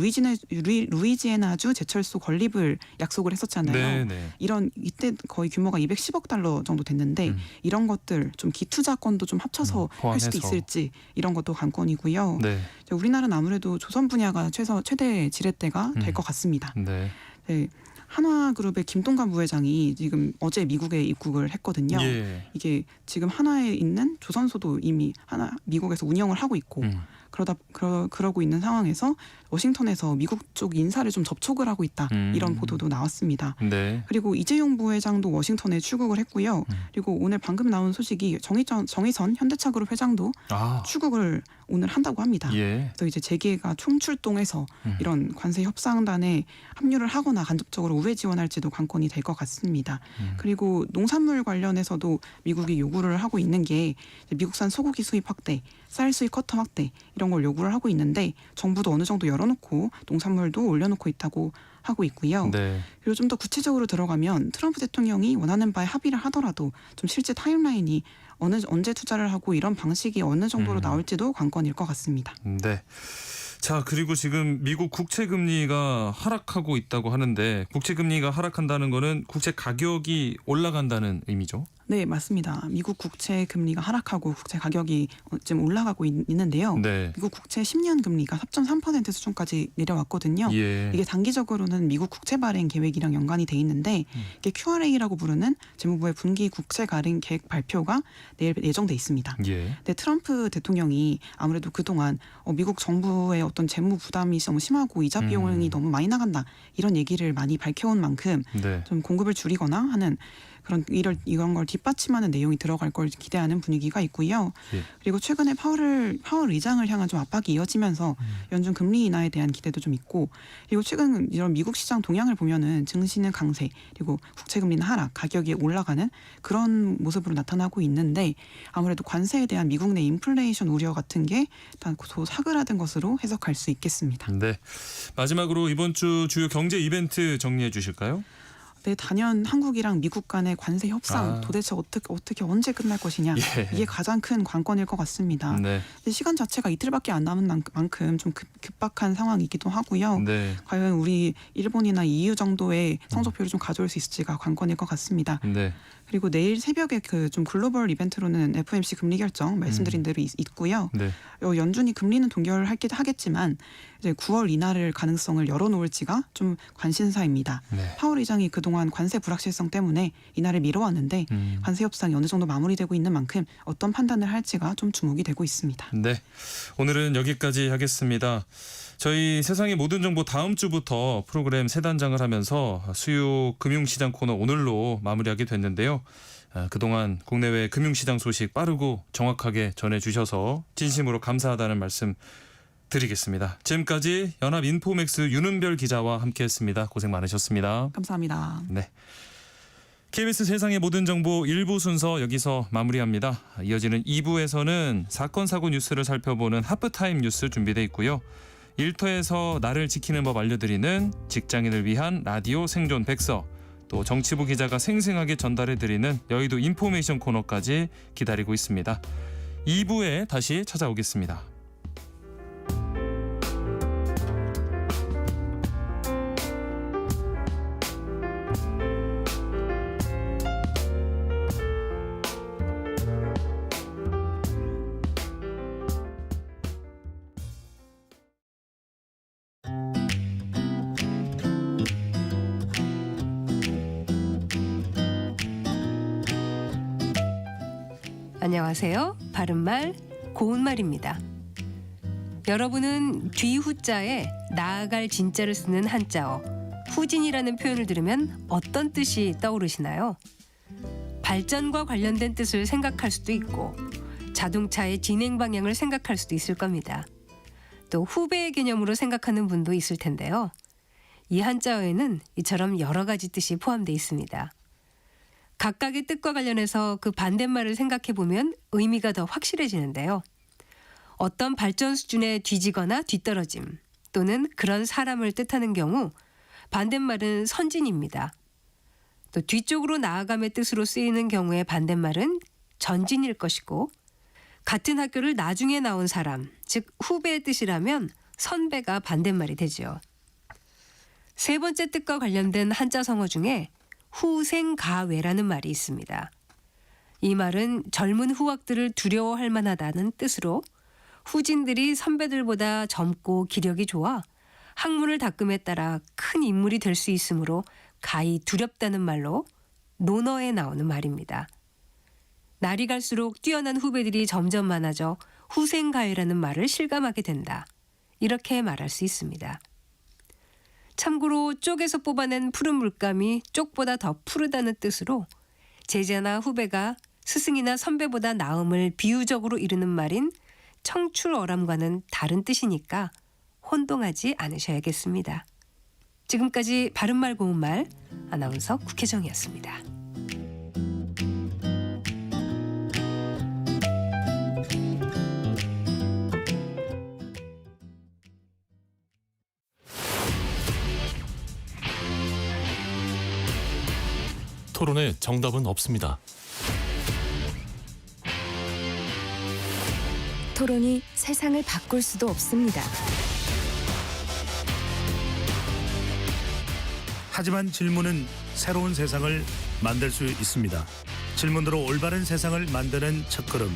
루이지애나주 제철소 건립을 약속을 했었잖아요. 네네. 이때 거의 규모가 210억 달러 정도 됐는데 이런 것들 좀 기투자건도 좀 합쳐서 할 수도 포함해서. 있을지 이런 것도 관건이고요. 네. 우리나라는 아무래도 조선 분야가 최대 지렛대가 될 것 같습니다. 네. 네, 한화그룹의 김동관 부회장이 지금 어제 미국에 입국을 했거든요. 예. 이게 지금 한화에 있는 조선소도 이미 미국에서 운영을 하고 있고 그러고 있는 상황에서 워싱턴에서 미국 쪽 인사를 좀 접촉을 하고 있다 이런 보도도 나왔습니다. 네. 그리고 이재용 부회장도 워싱턴에 출국을 했고요. 그리고 오늘 방금 나온 소식이 정의선 현대차그룹 회장도 출국을 오늘 한다고 합니다. 예. 그래서 이제 재계가 총출동해서 이런 관세 협상단에 합류를 하거나 간접적으로 우회 지원할지도 관건이 될 것 같습니다. 그리고 농산물 관련해서도 미국이 요구를 하고 있는 게 미국산 소고기 수입 확대, 쌀 수입 커터 확대 이런 걸 요구를 하고 있는데 정부도 어느 정도 열어놓고 농산물도 올려놓고 있다고 하고 있고요. 네. 그리고 좀 더 구체적으로 들어가면 트럼프 대통령이 원하는 바에 합의를 하더라도 좀 실제 타임라인이 언제 투자를 하고 이런 방식이 어느 정도로 나올지도 관건일 것 같습니다. 네. 자, 그리고 지금 미국 국채 금리가 하락하고 있다고 하는데 국채 금리가 하락한다는 거는 국채 가격이 올라간다는 의미죠? 네, 맞습니다. 미국 국채 금리가 하락하고 국채 가격이 지금 올라가고 있는데요. 네. 미국 국채 10년 금리가 4.3% 수준까지 내려왔거든요. 예. 이게 단기적으로는 미국 국채 발행 계획이랑 연관이 돼 있는데 이게 QRA라고 부르는 재무부의 분기 국채 발행 계획 발표가 내일 예정돼 있습니다. 예. 근데 트럼프 대통령이 아무래도 그동안 미국 정부의 어떤 재무 부담이 너무 심하고 이자 비용이 너무 많이 나간다 이런 얘기를 많이 밝혀온 만큼 네. 좀 공급을 줄이거나 하는 이런 걸 뒷받침하는 내용이 들어갈 걸 기대하는 분위기가 있고요. 예. 그리고 최근에 파월 의장을 향한 좀 압박이 이어지면서 연준 금리 인하에 대한 기대도 좀 있고, 그리고 최근 이런 미국 시장 동향을 보면은 증시는 강세, 그리고 국채 금리는 하락, 가격이 올라가는 그런 모습으로 나타나고 있는데 아무래도 관세에 대한 미국 내 인플레이션 우려 같은 게 일단 더 사그라든 것으로 해석할 수 있겠습니다. 네. 마지막으로 이번 주 주요 경제 이벤트 정리해 주실까요? 네, 단연 한국이랑 미국 간의 관세 협상 도대체 어떻게 언제 끝날 것이냐 예. 이게 가장 큰 관건일 것 같습니다. 네. 시간 자체가 이틀밖에 안 남은 만큼 좀 급박한 상황이기도 하고요. 네. 과연 우리 일본이나 EU 정도의 성적표를 좀 가져올 수 있을지가 관건일 것 같습니다. 네. 그리고 내일 새벽에 그 좀 글로벌 이벤트로는 FOMC 금리 결정 말씀드린 대로 있고요. 네. 연준이 금리는 동결하겠지만 이제 9월 인하를 가능성을 열어놓을지가 좀 관심사입니다. 네. 파월 의장이 그동안 관세 불확실성 때문에 인하를 미뤄왔는데 관세 협상이 어느 정도 마무리되고 있는 만큼 어떤 판단을 할지가 좀 주목이 되고 있습니다. 네. 오늘은 여기까지 하겠습니다. 저희 세상의 모든 정보 다음 주부터 프로그램 세 단장을 하면서 수요 금융시장 코너 오늘로 마무리하게 됐는데요. 그동안 국내외 금융시장 소식 빠르고 정확하게 전해주셔서 진심으로 감사하다는 말씀 드리겠습니다. 지금까지 연합인포맥스 윤은별 기자와 함께했습니다. 고생 많으셨습니다. 감사합니다. 네. KBS 세상의 모든 정보 1부 순서 여기서 마무리합니다. 이어지는 2부에서는 사건 사고 뉴스를 살펴보는 하프타임 뉴스 준비되어 있고요. 1터에서 나를 지키는 법 알려드리는 직장인을 위한 라디오 생존 백서, 또 정치부 기자가 생생하게 전달해드리는 여의도 인포메이션 코너까지 기다리고 있습니다. 2부에 다시 찾아오겠습니다. 안녕하세요. 바른말 고운말입니다. 여러분은 뒤후자에 나아갈 진자를 쓰는 한자어 후진이라는 표현을 들으면 어떤 뜻이 떠오르시나요? 발전과 관련된 뜻을 생각할 수도 있고 자동차의 진행 방향을 생각할 수도 있을 겁니다. 또 후배의 개념으로 생각하는 분도 있을 텐데요. 이 한자어에는 이처럼 여러 가지 뜻이 포함되어 있습니다. 각각의 뜻과 관련해서 그 반대말을 생각해보면 의미가 더 확실해지는데요. 어떤 발전 수준에 뒤지거나 뒤떨어짐 또는 그런 사람을 뜻하는 경우 반대말은 선진입니다. 또 뒤쪽으로 나아감의 뜻으로 쓰이는 경우의 반대말은 전진일 것이고 같은 학교를 나중에 나온 사람, 즉 후배의 뜻이라면 선배가 반대말이 되죠. 세 번째 뜻과 관련된 한자 성어 중에 후생가외라는 말이 있습니다. 이 말은 젊은 후학들을 두려워할 만하다는 뜻으로 후진들이 선배들보다 젊고 기력이 좋아 학문을 닦음에 따라 큰 인물이 될 수 있으므로 가히 두렵다는 말로 논어에 나오는 말입니다. 날이 갈수록 뛰어난 후배들이 점점 많아져 후생가외라는 말을 실감하게 된다. 이렇게 말할 수 있습니다. 참고로 쪽에서 뽑아낸 푸른 물감이 쪽보다 더 푸르다는 뜻으로 제자나 후배가 스승이나 선배보다 나음을 비유적으로 이르는 말인 청출어람과는 다른 뜻이니까 혼동하지 않으셔야겠습니다. 지금까지 바른말 고운말 아나운서 국혜정이었습니다. 토론에 정답은 없습니다. 토론이 세상을 바꿀 수도 없습니다. 하지만 질문은 새로운 세상을 만들 수 있습니다. 질문으로 올바른 세상을 만드는 첫걸음.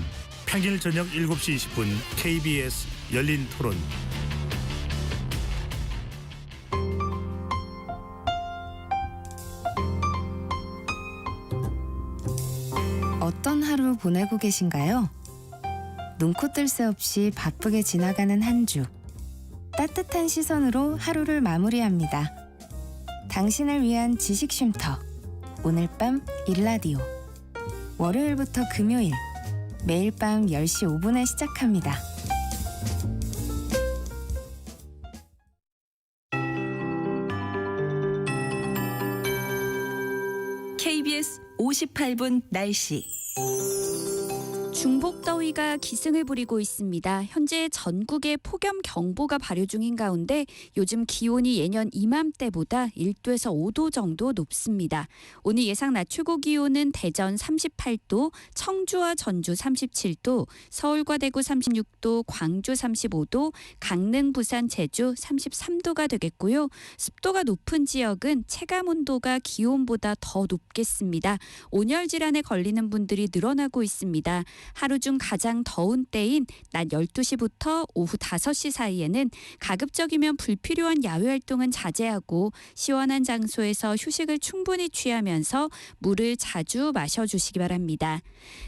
평일 저녁 7시 20분 KBS 열린 토론. 어떤 하루 보내고 계신가요? 눈코 뜰 새 없이 바쁘게 지나가는 한 주. 따뜻한 시선으로 하루를 마무리합니다. 당신을 위한 지식 쉼터. 오늘 밤 일라디오. 월요일부터 금요일. 매일 밤 10시 5분에 시작합니다. KBS 58분 날씨. 중복더위가 기승을 부리고 있습니다. 현재 전국에 폭염경보가 발효 중인 가운데 요즘 기온이 예년 이맘때보다 1도에서 5도 정도 높습니다. 오늘 예상 낮 최고 기온은 대전 38도, 청주와 전주 37도, 서울과 대구 36도, 광주 35도, 강릉, 부산, 제주 33도가 되겠고요. 습도가 높은 지역은 체감온도가 기온보다 더 높겠습니다. 온열 질환에 걸리는 분들이 늘어나고 있습니다. 하루 중 가장 더운 때인 낮 12시부터 오후 5시 사이에는 가급적이면 불필요한 야외 활동은 자제하고 시원한 장소에서 휴식을 충분히 취하면서 물을 자주 마셔주시기 바랍니다.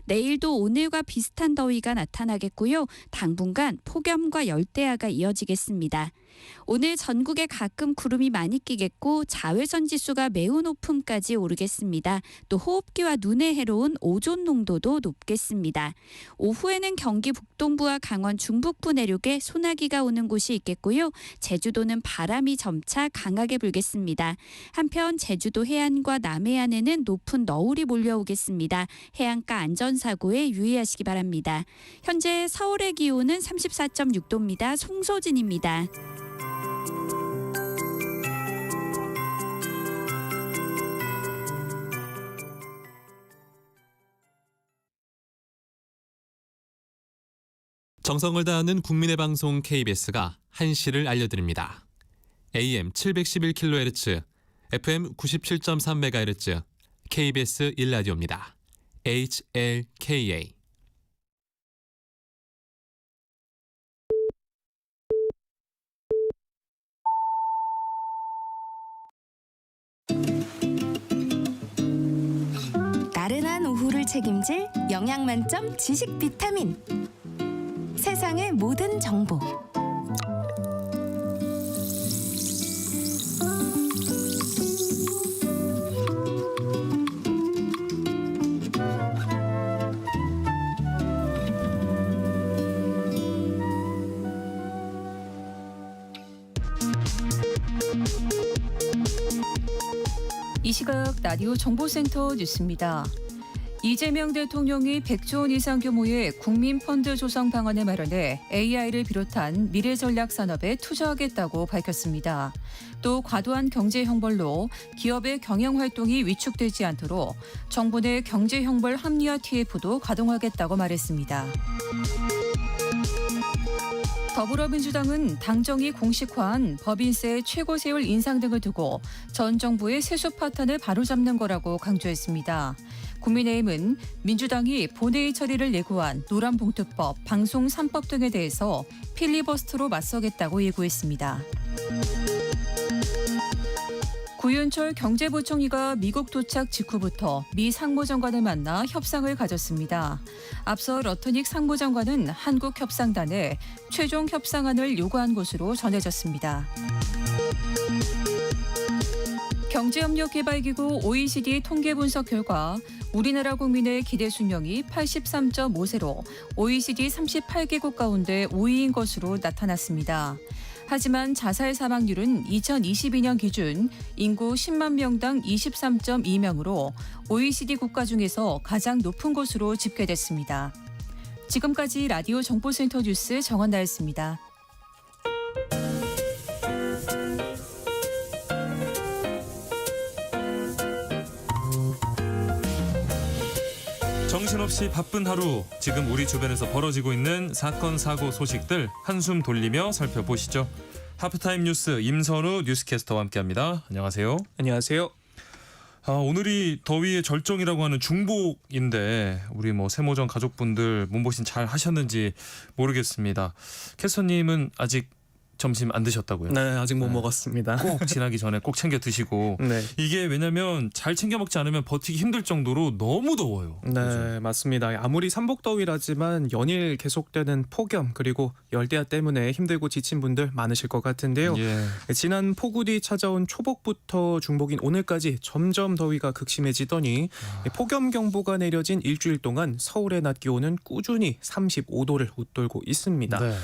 내일도 오늘과 비슷한 더위가 나타나겠고요. 당분간 폭염과 열대야가 이어지겠습니다. 오늘 전국에 가끔 구름이 많이 끼겠고 자외선 지수가 매우 높음까지 오르겠습니다. 또 호흡기와 눈에 해로운 오존 농도도 높겠습니다. 오후에는 경기 북동부와 강원 중북부 내륙에 소나기가 오는 곳이 있겠고요. 제주도는 바람이 점차 강하게 불겠습니다. 한편 제주도 해안과 남해안에는 높은 너울이 몰려오겠습니다. 해안가 안전사고에 유의하시기 바랍니다. 현재 서울의 기온은 34.6도입니다. 송소진입니다. 정성을 다하는 국민의 방송 KBS가 한시를 알려드립니다. AM 711kHz, FM 97.3MHz, KBS 1라디오입니다. HLKA. 나른한 오후를 책임질 영양 만점 지식 비타민. 세상의 모든 정보. 이 시각 라디오 정보센터 뉴스입니다. 이재명 대통령이 100조 원 이상 규모의 국민펀드 조성 방안을 마련해 AI를 비롯한 미래 전략 산업에 투자하겠다고 밝혔습니다. 또 과도한 경제 형벌로 기업의 경영 활동이 위축되지 않도록 정부 내 경제 형벌 합리화 TF도 가동하겠다고 말했습니다. 더불어민주당은 당정이 공식화한 법인세 최고 세율 인상 등을 두고 전 정부의 세수 파탄을 바로잡는 거라고 강조했습니다. 국민의힘은 민주당이 본회의 처리를 예고한 노란봉투법, 방송 3법 등에 대해서 필리버스터로 맞서겠다고 예고했습니다. 구윤철 경제부총리가 미국 도착 직후부터 미 상무장관을 만나 협상을 가졌습니다. 앞서 러트닉 상무장관은 한국협상단에 최종 협상안을 요구한 것으로 전해졌습니다. 경제협력개발기구 OECD 통계 분석 결과 우리나라 국민의 기대 수명이 83.5세로 OECD 38개국 가운데 5위인 것으로 나타났습니다. 하지만 자살 사망률은 2022년 기준 인구 10만 명당 23.2명으로 OECD 국가 중에서 가장 높은 것으로 집계됐습니다. 지금까지 라디오 정보센터 뉴스 정원나였습니다. 정신없이 바쁜 하루, 지금 우리 주변에서 벌어지고 있는 사건, 사고 소식들 한숨 돌리며 살펴보시죠. 하프타임 뉴스 임선우 뉴스캐스터와 함께합니다. 안녕하세요. 안녕하세요. 오늘이 더위의 절정이라고 하는 중복인데 우리 세모전 가족분들 몸보신 잘 하셨는지 모르겠습니다. 캐스터님은 아직 점심 안 드셨다고요? 네, 아직 못 먹었습니다. 꼭 지나기 전에 꼭 챙겨 드시고. 네. 이게 왜냐면 잘 챙겨 먹지 않으면 버티기 힘들 정도로 너무 더워요. 네, 그렇죠? 맞습니다. 아무리 삼복더위라지만 연일 계속되는 폭염 그리고 열대야 때문에 힘들고 지친 분들 많으실 것 같은데요. 예. 지난 폭우 뒤 찾아온 초복부터 중복인 오늘까지 점점 더위가 극심해지더니 폭염 경보가 내려진 일주일 동안 서울의 낮 기온은 꾸준히 35도를 웃돌고 있습니다. 네.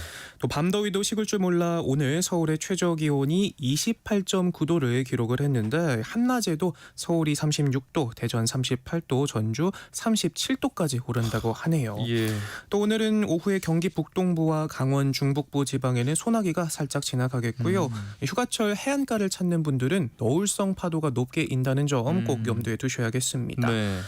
또 밤더위도 식을 줄 몰라 오늘 서울의 최저 기온이 28.9도를 기록을 했는데 한낮에도 서울이 36도, 대전 38도, 전주 37도까지 오른다고 하네요. 예. 또 오늘은 오후에 경기 북동부와 강원 중북부 지방에는 소나기가 살짝 지나가겠고요. 휴가철 해안가를 찾는 분들은 너울성 파도가 높게 인다는 점 꼭 염두에 두셔야겠습니다. 네.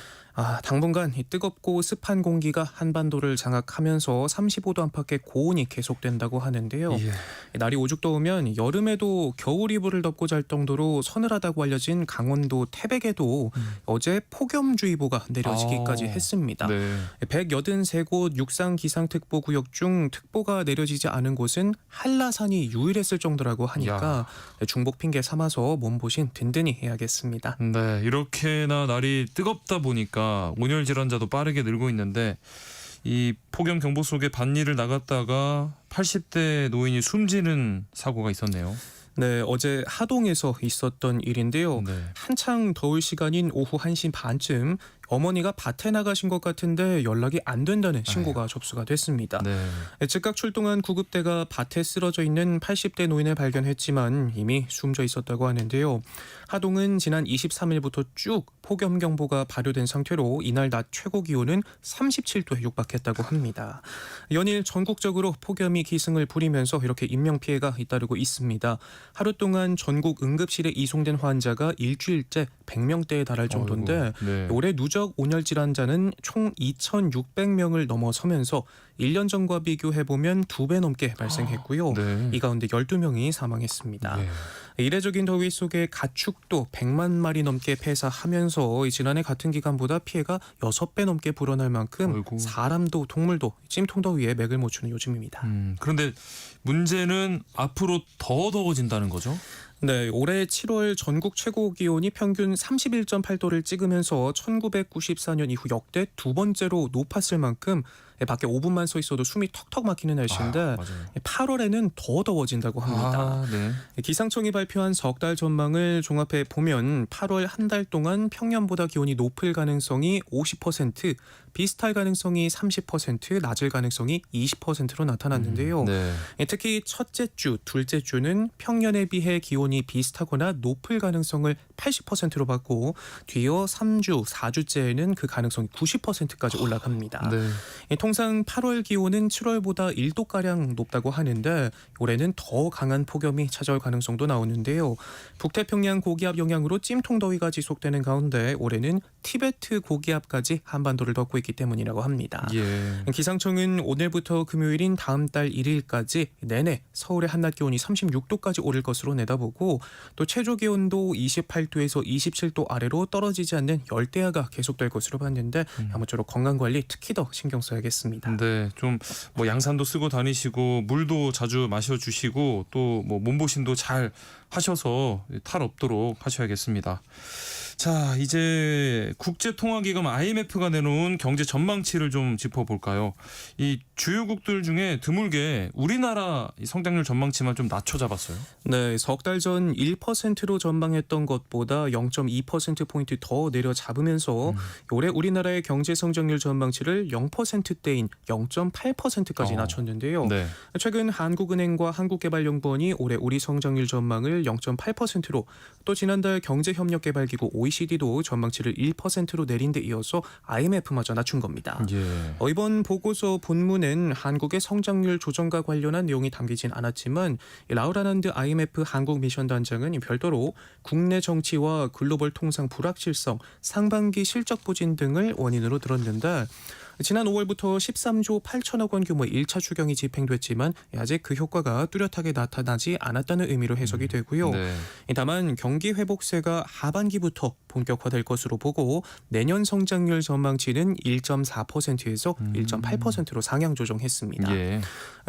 당분간 이 뜨겁고 습한 공기가 한반도를 장악하면서 35도 안팎의 고온이 계속된다고 하는데요. 예. 날이 오죽 더우면 여름에도 겨울 이불을 덮고 잘 정도로 서늘하다고 알려진 강원도 태백에도 어제 폭염주의보가 내려지기까지 했습니다. 네. 183곳 육상기상특보구역 중 특보가 내려지지 않은 곳은 한라산이 유일했을 정도라고 하니까 중복 핑계 삼아서 몸보신 든든히 해야겠습니다. 네, 이렇게나 날이 뜨겁다 보니까 온열 질환자도 빠르게 늘고 있는데 이 폭염 경보 속에 밭일을 나갔다가 80대 노인이 숨지는 사고가 있었네요. 네, 어제 하동에서 있었던 일인데요. 네. 한창 더울 시간인 오후 1시 반쯤 어머니가 밭에 나가신 것 같은데 연락이 안 된다는 신고가 접수가 됐습니다. 네. 즉각 출동한 구급대가 밭에 쓰러져 있는 80대 노인을 발견했지만 이미 숨져 있었다고 하는데요. 하동은 지난 23일부터 쭉 폭염 경보가 발효된 상태로 이날 낮 최고 기온은 37도에 육박했다고 합니다. 연일 전국적으로 폭염이 기승을 부리면서 이렇게 인명피해가 잇따르고 있습니다. 하루 동안 전국 응급실에 이송된 환자가 일주일째 100명대에 달할 정도인데 네. 올해 누적 온열 질환자는 총 2,600명을 넘어서면서 1년 전과 비교해보면 2배 넘게 발생했고요. 네. 이 가운데 12명이 사망했습니다. 네. 이례적인 더위 속에 가축도 100만 마리 넘게 폐사하면서 지난해 같은 기간보다 피해가 6배 넘게 불어날 만큼 아이고. 사람도 동물도 찜통더위에 맥을 못 추는 요즘입니다. 그런데 문제는 앞으로 더 더워진다는 거죠? 네, 올해 7월 전국 최고 기온이 평균 31.8도를 찍으면서 1994년 이후 역대 두 번째로 높았을 만큼 밖에 5분만 서 있어도 숨이 턱턱 막히는 날씨인데 맞아요. 8월에는 더 더워진다고 합니다. 네. 기상청이 발표한 석 달 전망을 종합해 보면 8월 한 달 동안 평년보다 기온이 높을 가능성이 50%, 비슷할 가능성이 30%, 낮을 가능성이 20%로 나타났는데요. 네. 특히 첫째 주, 둘째 주는 평년에 비해 기온이 비슷하거나 높을 가능성을 80%로 봤고 뒤이어 3주, 4주째에는 그 가능성이 90%까지 올라갑니다. 네. 통상 8월 기온은 7월보다 1도가량 높다고 하는데 올해는 더 강한 폭염이 찾아올 가능성도 나오는데요. 북태평양 고기압 영향으로 찜통더위가 지속되는 가운데 올해는 티베트 고기압까지 한반도를 덮고 있기 때문이라고 합니다. 예. 기상청은 오늘부터 금요일인 다음 달 1일까지 내내 서울의 한낮 기온이 36도까지 오를 것으로 내다보고 또 최저 기온도 28도에서 27도 아래로 떨어지지 않는 열대야가 계속될 것으로 봤는데 아무쪼록 건강관리 특히 더 신경 써야겠습니다. 네, 좀 뭐 양산도 쓰고 다니시고 물도 자주 마셔주시고 또 뭐 몸보신도 잘 하셔서 탈 없도록 하셔야겠습니다. 자, 이제 국제통화기금 IMF가 내놓은 경제 전망치를 좀 짚어볼까요? 이 주요국들 중에 드물게 우리나라 성장률 전망치만 좀 낮춰잡았어요. 네, 석 달 전 1%로 전망했던 것보다 0.2%포인트 더 내려잡으면서 올해 우리나라의 경제 성장률 전망치를 0%대인 0.8%까지 낮췄는데요. 네. 최근 한국은행과 한국개발연구원이 올해 우리 성장률 전망을 0.8%로 또 지난달 경제협력개발기구 OECD도 전망치를 1%로 내린 데 이어서 IMF마저 낮춘 겁니다. 예. 이번 보고서 본문엔 한국의 성장률 조정과 관련한 내용이 담기진 않았지만 라우라난드 IMF 한국 미션 단장은 별도로 국내 정치와 글로벌 통상 불확실성, 상반기 실적 부진 등을 원인으로 들었는데 지난 5월부터 13조 8천억 원 규모의 1차 추경이 집행됐지만 아직 그 효과가 뚜렷하게 나타나지 않았다는 의미로 해석이 되고요. 네. 다만 경기 회복세가 하반기부터 본격화될 것으로 보고 내년 성장률 전망치는 1.4%에서 1.8%로 상향 조정했습니다. 예.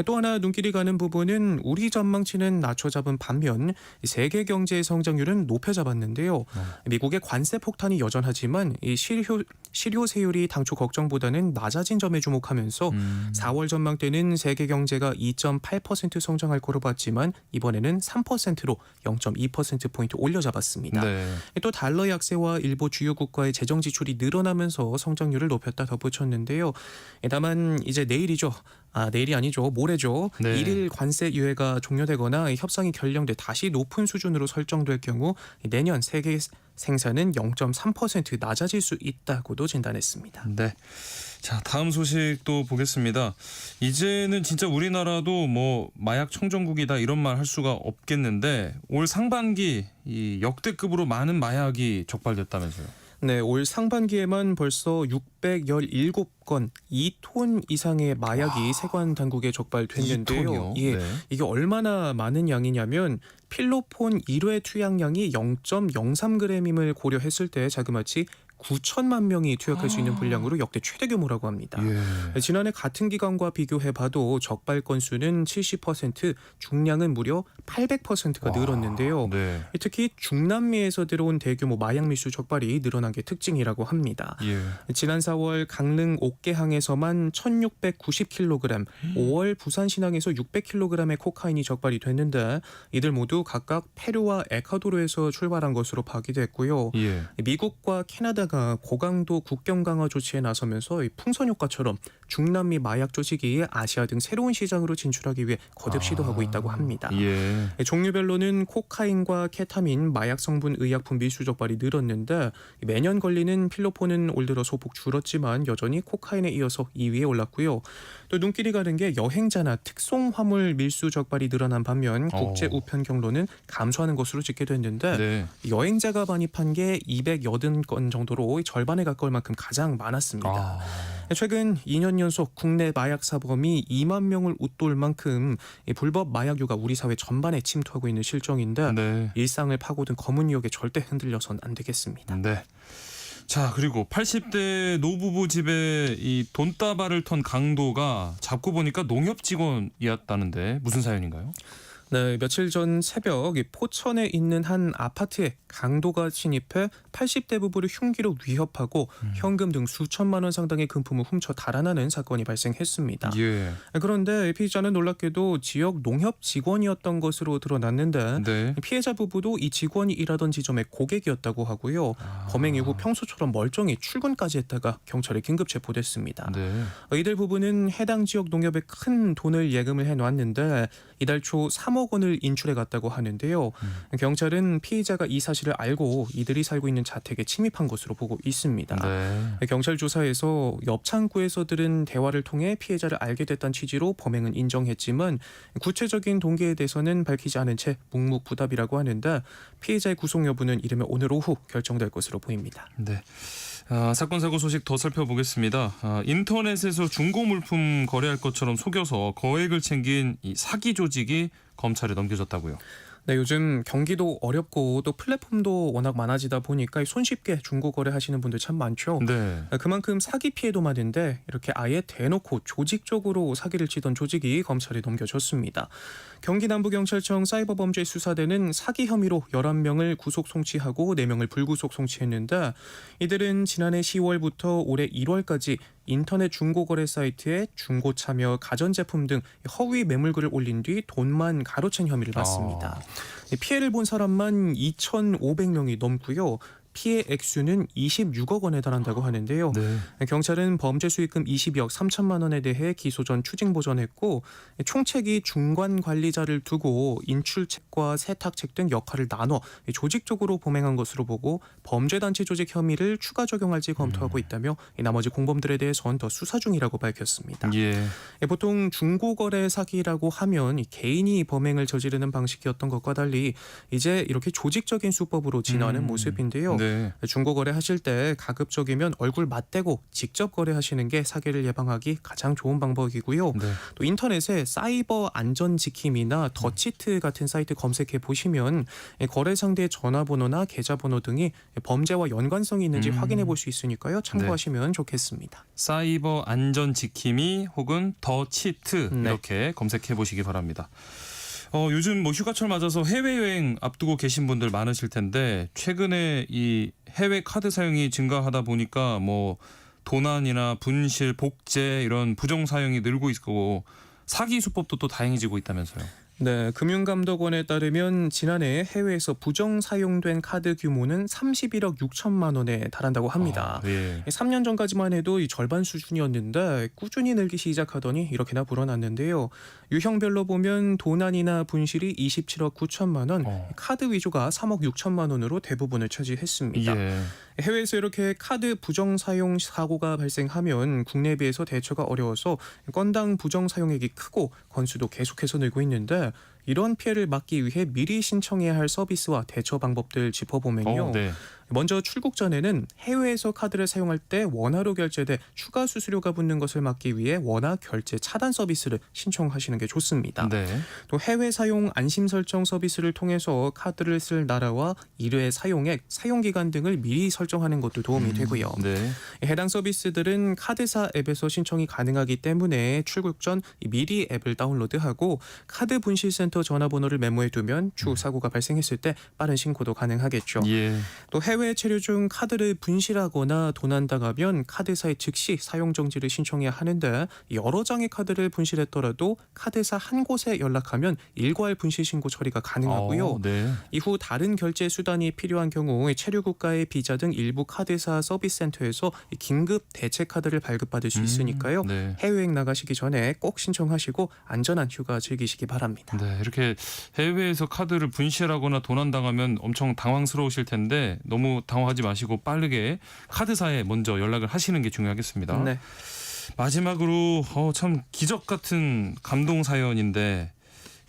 또 하나 눈길이 가는 부분은 우리 전망치는 낮춰잡은 반면 세계 경제의 성장률은 높여잡았는데요. 미국의 관세 폭탄이 여전하지만 이 실효세율이 당초 걱정보다는 낮아진 점에 주목하면서 4월 전망 때는 세계 경제가 2.8% 성장할 거로 봤지만 이번에는 3%로 0.2%포인트 올려잡았습니다. 네. 또 달러 약세와 일부 주요 국가의 재정 지출이 늘어나면서 성장률을 높였다 덧붙였는데요. 다만 이제 내일이죠. 내일이 아니죠. 모레죠. 네. 1일 관세 유예가 종료되거나 협상이 결정돼 다시 높은 수준으로 설정될 경우 내년 세계 생산은 0.3% 낮아질 수 있다고도 진단했습니다. 네. 자, 다음 소식 또 보겠습니다. 이제는 진짜 우리나라도 뭐 마약 청정국이다 이런 말 할 수가 없겠는데 올 상반기 이 역대급으로 많은 마약이 적발됐다면서요. 네, 올 상반기에만 벌써 617건 2톤 이상의 마약이 세관 당국에 적발됐는데요. 2톤이요? 예, 네. 이게 얼마나 많은 양이냐면 필로폰 1회 투약량이 0.03g임을 고려했을 때 자그마치 9천만 명이 투약할 수 있는 분량으로 역대 최대 규모라고 합니다. 예. 지난해 같은 기간과 비교해봐도 적발 건수는 70%, 중량은 무려 800%가 늘었는데요. 네. 특히 중남미에서 들어온 대규모 마약 밀수 적발이 늘어난 게 특징이라고 합니다. 예. 지난 4월 강릉 옥계항에서만 1,690kg, 5월 부산신항에서 600kg의 코카인이 적발이 됐는데 이들 모두 각각 페루와 에콰도르에서 출발한 것으로 파악이 됐고요. 예. 미국과 캐나다 피해자가 고강도 국경 강화 조치에 나서면서 이 풍선 효과처럼 중남미 마약 조직이 아시아 등 새로운 시장으로 진출하기 위해 거듭 시도하고 있다고 합니다. 예. 종류별로는 코카인과 케타민, 마약 성분 의약품 미수 적발이 늘었는데 매년 걸리는 필로폰은 올 들어 소폭 줄었지만 여전히 코카인에 이어서 2위에 올랐고요. 또 눈길이 가는 게 여행자나 특송 화물 밀수 적발이 늘어난 반면 국제 우편 경로는 감소하는 것으로 집계됐는데 네. 여행자가 반입한 게 280건 정도로 절반에 가까울 만큼 가장 많았습니다. 최근 2년 연속 국내 마약 사범이 2만 명을 웃돌 만큼 이 불법 마약류가 우리 사회 전반에 침투하고 있는 실정인데 네. 일상을 파고든 검은 유혹에 절대 흔들려선 안 되겠습니다. 네. 자, 그리고 80대 노부부 집에 이 돈다발을 턴 강도가 잡고 보니까 농협 직원이었다는데 무슨 사연인가요? 네, 며칠 전 새벽 이 포천에 있는 한 아파트에 강도가 침입해 80대 부부를 흉기로 위협하고 현금 등 수천만 원 상당의 금품을 훔쳐 달아나는 사건이 발생했습니다. 예. 그런데 피의자는 놀랍게도 지역 농협 직원이었던 것으로 드러났는데 네. 피해자 부부도 이 직원이 일하던 지점의 고객이었다고 하고요. 범행 이후 평소처럼 멀쩡히 출근까지 했다가 경찰에 긴급 체포됐습니다. 네. 이들 부부는 해당 지역 농협에 큰 돈을 예금을 해놨는데 이달 초 3억 원을 인출해 갔다고 하는데요. 경찰은 피의자가 이 사실을 알고 이들이 살고 있는 자택에 침입한 것으로 보고 있습니다. 네. 경찰 조사에서 옆 창구에서 들은 대화를 통해 피해자를 알게 됐다는 취지로 범행은 인정했지만 구체적인 동기에 대해서는 밝히지 않은 채 묵묵부답이라고 하는데 피해자의 구속 여부는 이르면 오늘 오후 결정될 것으로 보입니다. 네. 사건 사고 소식 더 살펴보겠습니다. 인터넷에서 중고 물품 거래할 것처럼 속여서 거액을 챙긴 이 사기 조직이 검찰에 넘겨졌다고요. 네, 요즘 경기도 어렵고 또 플랫폼도 워낙 많아지다 보니까 손쉽게 중고 거래하시는 분들 참 많죠. 네. 그만큼 사기 피해도 많은데 이렇게 아예 대놓고 조직적으로 사기를 치던 조직이 검찰에 넘겨졌습니다. 경기 남부경찰청 사이버범죄수사대는 사기 혐의로 11명을 구속 송치하고 4명을 불구속 송치했는데 이들은 지난해 10월부터 올해 1월까지 인터넷 중고거래 사이트에 중고 참여 가전제품 등 허위 매물글을 올린 뒤 돈만 가로챈 혐의를 받습니다. 피해를 본 사람만 2,500명이 넘고요. 피해 액수는 26억 원에 달한다고 하는데요. 네. 경찰은 범죄 수익금 22억 3천만 원에 대해 기소 전 추징 보전했고 총책이 중간 관리자를 두고 인출책과 세탁책 등 역할을 나눠 조직적으로 범행한 것으로 보고 범죄단체 조직 혐의를 추가 적용할지 검토하고 있다며 나머지 공범들에 대해서는 더 수사 중이라고 밝혔습니다. 예. 보통 중고거래 사기라고 하면 개인이 범행을 저지르는 방식이었던 것과 달리 이제 이렇게 조직적인 수법으로 진화하는 모습인데요. 네. 중고거래 하실 때 가급적이면 얼굴 맞대고 직접 거래하시는 게 사기를 예방하기 가장 좋은 방법이고요. 네. 또 인터넷에 사이버 안전지킴이나 더치트 같은 사이트 검색해 보시면 거래 상대의 전화번호나 계좌번호 등이 범죄와 연관성이 있는지 확인해 볼 수 있으니까요. 참고하시면 좋겠습니다. 사이버 안전 지킴이 혹은 더 치트 이렇게 검색해 보시기 바랍니다. 요즘 뭐 휴가철 맞아서 해외여행 앞두고 계신 분들 많으실 텐데 최근에 이 해외 카드 사용이 증가하다 보니까 뭐 도난이나 분실, 복제 이런 부정 사용이 늘고 있고 사기 수법도 또 다양해지고 있다면서요. 네, 금융감독원에 따르면 지난해 해외에서 부정 사용된 카드 규모는 31억 6천만 원에 달한다고 합니다. 예. 3년 전까지만 해도 이 절반 수준이었는데 꾸준히 늘기 시작하더니 이렇게나 불어났는데요. 유형별로 보면 도난이나 분실이 27억 9천만 원, 카드 위조가 3억 6천만 원으로 대부분을 차지했습니다. 예. 해외에서 이렇게 카드 부정 사용 사고가 발생하면 국내에 비해서 대처가 어려워서 건당 부정 사용액이 크고 건수도 계속해서 늘고 있는데 이런 피해를 막기 위해 미리 신청해야 할 서비스와 대처 방법들 짚어보면요. 네. 먼저 출국 전에는 해외에서 카드를 사용할 때 원화로 결제돼 추가 수수료가 붙는 것을 막기 위해 원화 결제 차단 서비스를 신청하시는 게 좋습니다. 네. 또 해외 사용 안심 설정 서비스를 통해서 카드를 쓸 나라와 일회 사용액, 사용기간 등을 미리 설정하는 것도 도움이 되고요. 네. 해당 서비스들은 카드사 앱에서 신청이 가능하기 때문에 출국 전 미리 앱을 다운로드하고 카드 분실센터 컴퓨터 전화번호를 메모해두면 추후 사고가 발생했을 때 빠른 신고도 가능하겠죠. 예. 또 해외 체류 중 카드를 분실하거나 도난당하면 카드사에 즉시 사용 정지를 신청해야 하는데 여러 장의 카드를 분실했더라도 카드사 한 곳에 연락하면 일괄 분실 신고 처리가 가능하고요. 네. 이후 다른 결제 수단이 필요한 경우 체류국가의 비자 등 일부 카드사 서비스 센터에서 긴급 대체 카드를 발급받을 수 있으니까요. 네. 해외여행 나가시기 전에 꼭 신청하시고 안전한 휴가 즐기시기 바랍니다. 네, 이렇게 해외에서 카드를 분실하거나 도난당하면 엄청 당황스러우실 텐데 너무 당황하지 마시고 빠르게 카드사에 먼저 연락을 하시는 게 중요하겠습니다. 네. 마지막으로 참 기적 같은 감동 사연인데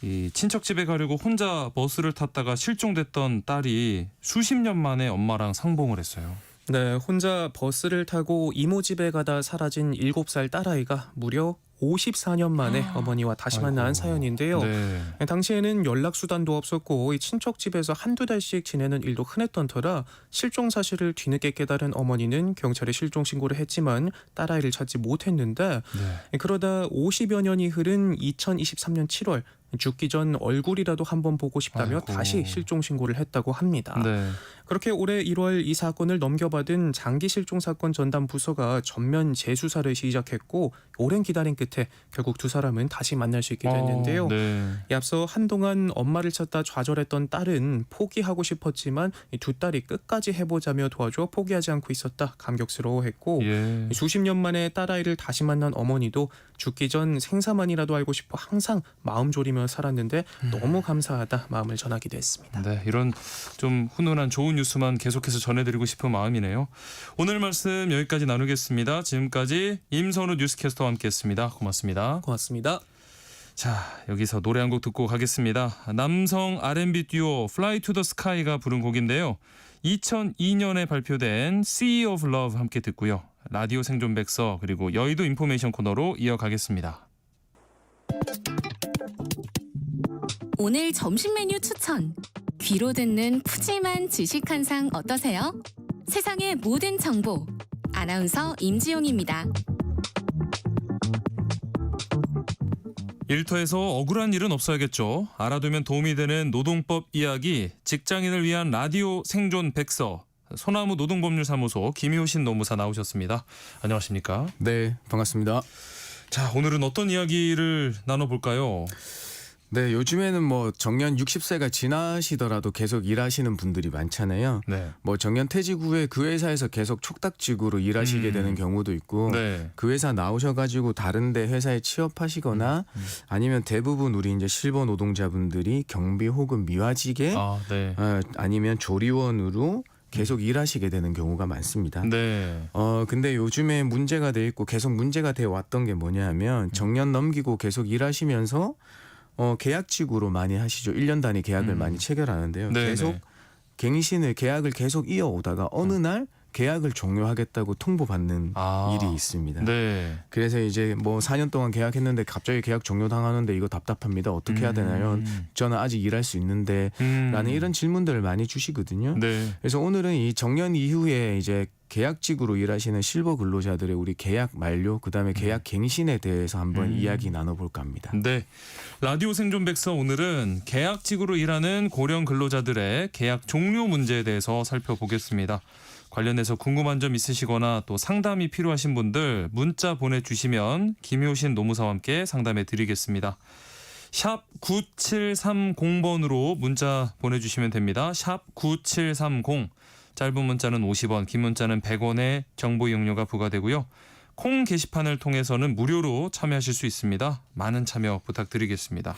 이 친척 집에 가려고 혼자 버스를 탔다가 실종됐던 딸이 수십 년 만에 엄마랑 상봉을 했어요. 네, 혼자 버스를 타고 이모 집에 가다 사라진 7살 딸아이가 무려 54년 만에 어머니와 다시 만난 사연인데요. 네. 당시에는 연락수단도 없었고 이 친척 집에서 한두 달씩 지내는 일도 흔했던 터라 실종 사실을 뒤늦게 깨달은 어머니는 경찰에 실종 신고를 했지만 딸아이를 찾지 못했는데 그러다 50여 년이 흐른 2023년 7월 죽기 전 얼굴이라도 한번 보고 싶다며 아이고. 다시 실종 신고를 했다고 합니다. 네. 그렇게 올해 1월 이 사건을 넘겨받은 장기 실종 사건 전담 부서가 전면 재수사를 시작했고 오랜 기다림 끝에 결국 두 사람은 다시 만날 수 있게 됐는데요. 네. 앞서 한동안 엄마를 찾다 좌절했던 딸은 포기하고 싶었지만 이 두 딸이 끝까지 해보자며 도와줘 포기하지 않고 있었다 감격스러워했고 예. 수십 년 만에 딸아이를 다시 만난 어머니도 죽기 전 생사만이라도 알고 싶어 항상 마음 졸이며 살았는데 너무 감사하다 마음을 전하기도 했습니다. 네, 이런 좀 훈훈한 좋은 뉴스만 계속해서 전해드리고 싶은 마음이네요. 오늘 말씀 여기까지 나누겠습니다. 지금까지 임선우 뉴스캐스터와 함께했습니다. 고맙습니다. 고맙습니다. 자, 여기서 노래 한 곡 듣고 가겠습니다. 남성 R&B 듀오 Fly to the Sky가 부른 곡인데요. 2002년에 발표된 Sea of Love 함께 듣고요. 라디오 생존 백서 그리고 여의도 인포메이션 코너로 이어가겠습니다. 오늘 점심 메뉴 추천. 귀로 듣는 푸짐한 지식 한 상 어떠세요? 세상의 모든 정보. 아나운서 임지용입니다. 일터에서 억울한 일은 없어야겠죠. 알아두면 도움이 되는 노동법 이야기, 직장인을 위한 라디오 생존 백서. 소나무 노동법률사무소 김효신 노무사 나오셨습니다. 안녕하십니까? 네, 반갑습니다. 자, 오늘은 어떤 이야기를 나눠볼까요? 네, 요즘에는 뭐 정년 60세가 지나시더라도 계속 일하시는 분들이 많잖아요. 네. 뭐 정년 퇴직 후에 그 회사에서 계속 촉탁직으로 일하시게 되는 경우도 있고 네. 그 회사 나오셔가지고 다른데 회사에 취업하시거나 아니면 대부분 우리 이제 실버 노동자분들이 경비 혹은 미화직에 네. 아니면 조리원으로 계속 일하시게 되는 경우가 많습니다. 네. 근데 요즘에 문제가 돼 있고 계속 문제가 돼 왔던 게 뭐냐면 정년 넘기고 계속 일하시면서 계약직으로 많이 하시죠. 1년 단위 계약을 많이 체결하는데요. 네, 계속 네. 갱신을 계약을 계속 이어오다가 어느 날 계약을 종료하겠다고 통보받는 일이 있습니다. 네. 그래서 이제 뭐 4년 동안 계약했는데 갑자기 계약 종료당하는데 이거 답답합니다. 어떻게 해야 되나요? 저는 아직 일할 수 있는데 라는 이런 질문들을 많이 주시거든요. 네. 그래서 오늘은 이 정년 이후에 이제 계약직으로 일하시는 실버 근로자들의 우리 계약 만료 그다음에 계약 갱신에 대해서 한번 이야기 나눠볼까 합니다. 네. 라디오 생존 백서 오늘은 계약직으로 일하는 고령 근로자들의 계약 종료 문제에 대해서 살펴보겠습니다. 관련해서 궁금한 점 있으시거나 또 상담이 필요하신 분들 문자 보내주시면 김효신 노무사와 함께 상담해 드리겠습니다. 샵 9730번으로 문자 보내주시면 됩니다. 샵 9730. 짧은 문자는 50원, 긴 문자는 100원의 정보 이용료가 부과되고요. 콩 게시판을 통해서는 무료로 참여하실 수 있습니다. 많은 참여 부탁드리겠습니다.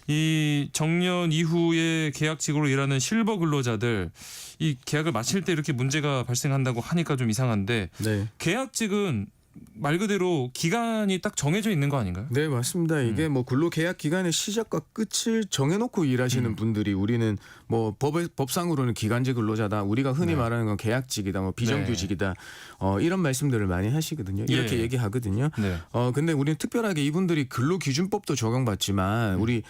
이 정년 이후에 계약직으로 일하는 실버 근로자들 이 계약을 마칠 때 이렇게 문제가 발생한다고 하니까 좀 이상한데 네. 계약직은 말 그대로 기간이 딱 정해져 있는 거 아닌가요? 네, 맞습니다. 이게 뭐 근로계약 기간의 시작과 끝을 정해놓고 일하시는 분들이 우리는 뭐 법상으로는 기간제 근로자다. 우리가 흔히 말하는 건 계약직이다, 뭐 비정규직이다. 이런 말씀들을 많이 하시거든요. 이렇게 얘기하거든요. 네. 근데 우리는 특별하게 이분들이 근로기준법도 적용받지만 우리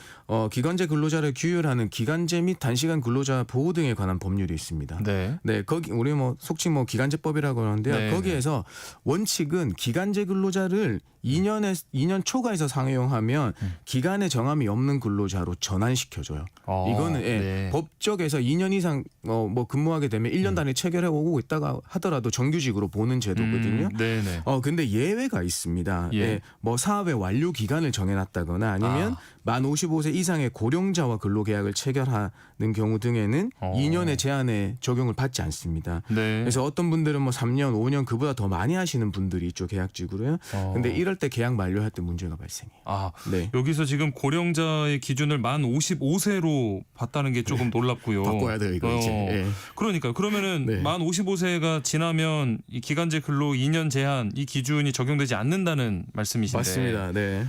기간제 근로자를 규율하는 기간제 및 단시간 근로자 보호 등에 관한 법률이 있습니다. 네. 네, 거기 우리 뭐 속칭 뭐 기간제법이라고 하는데요. 네, 거기에서 원칙은 기간제 근로자를 2년 초과해서 상용하면 기간에 정함이 없는 근로자로 전환시켜줘요. 이거는 네. 법적에서 2년 이상 뭐 근무하게 되면 1년 단위 체결해 오고 있다가 하더라도 정규직으로 보는 제도거든요. 네네. 근데 예외가 있습니다. 예. 예, 뭐 사업의 완료 기간을 정해놨다거나 아니면 만 55세 이상의 고령자와 근로계약을 체결하는 경우 등에는 2년의 제한에 적용을 받지 않습니다. 네. 그래서 어떤 분들은 뭐 3년, 5년 그보다 더 많이 하시는 분들이 있죠, 계약직으로요. 근데 이럴 때 계약 만료할 때 문제가 발생해요. 네. 여기서 지금 고령자의 기준을 만 55세로 봤다는 게 조금 놀랍고요. 바꿔야 돼요, 이거 이제. 예. 그러니까 그러면은 네. 만 55세가 지나면 이 기간제 근로 2년 제한 이 기준이 적용되지 않는다는 말씀이신데. 맞습니다. 네.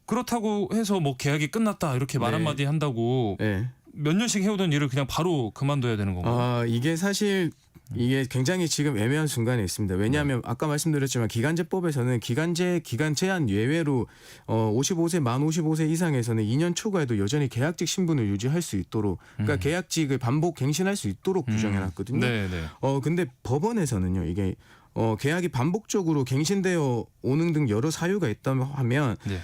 그렇다고 해서 뭐 계약이 끝났다 이렇게 말 네. 한마디 한다고 네. 몇 년씩 해오던 일을 그냥 바로 그만둬야 되는 건가요? 이게 사실 이게 굉장히 지금 애매한 순간에 있습니다. 왜냐하면 아까 말씀드렸지만 기간제법에서는 기간제 기간 제한 예외로 55세 만 55세 이상에서는 2년 초과해도 여전히 계약직 신분을 유지할 수 있도록 그러니까 계약직을 반복 갱신할 수 있도록 규정해놨거든요. 네. 근데 법원에서는요 이게 계약이 반복적으로 갱신되어 오는 등 여러 사유가 있다면 하면 네.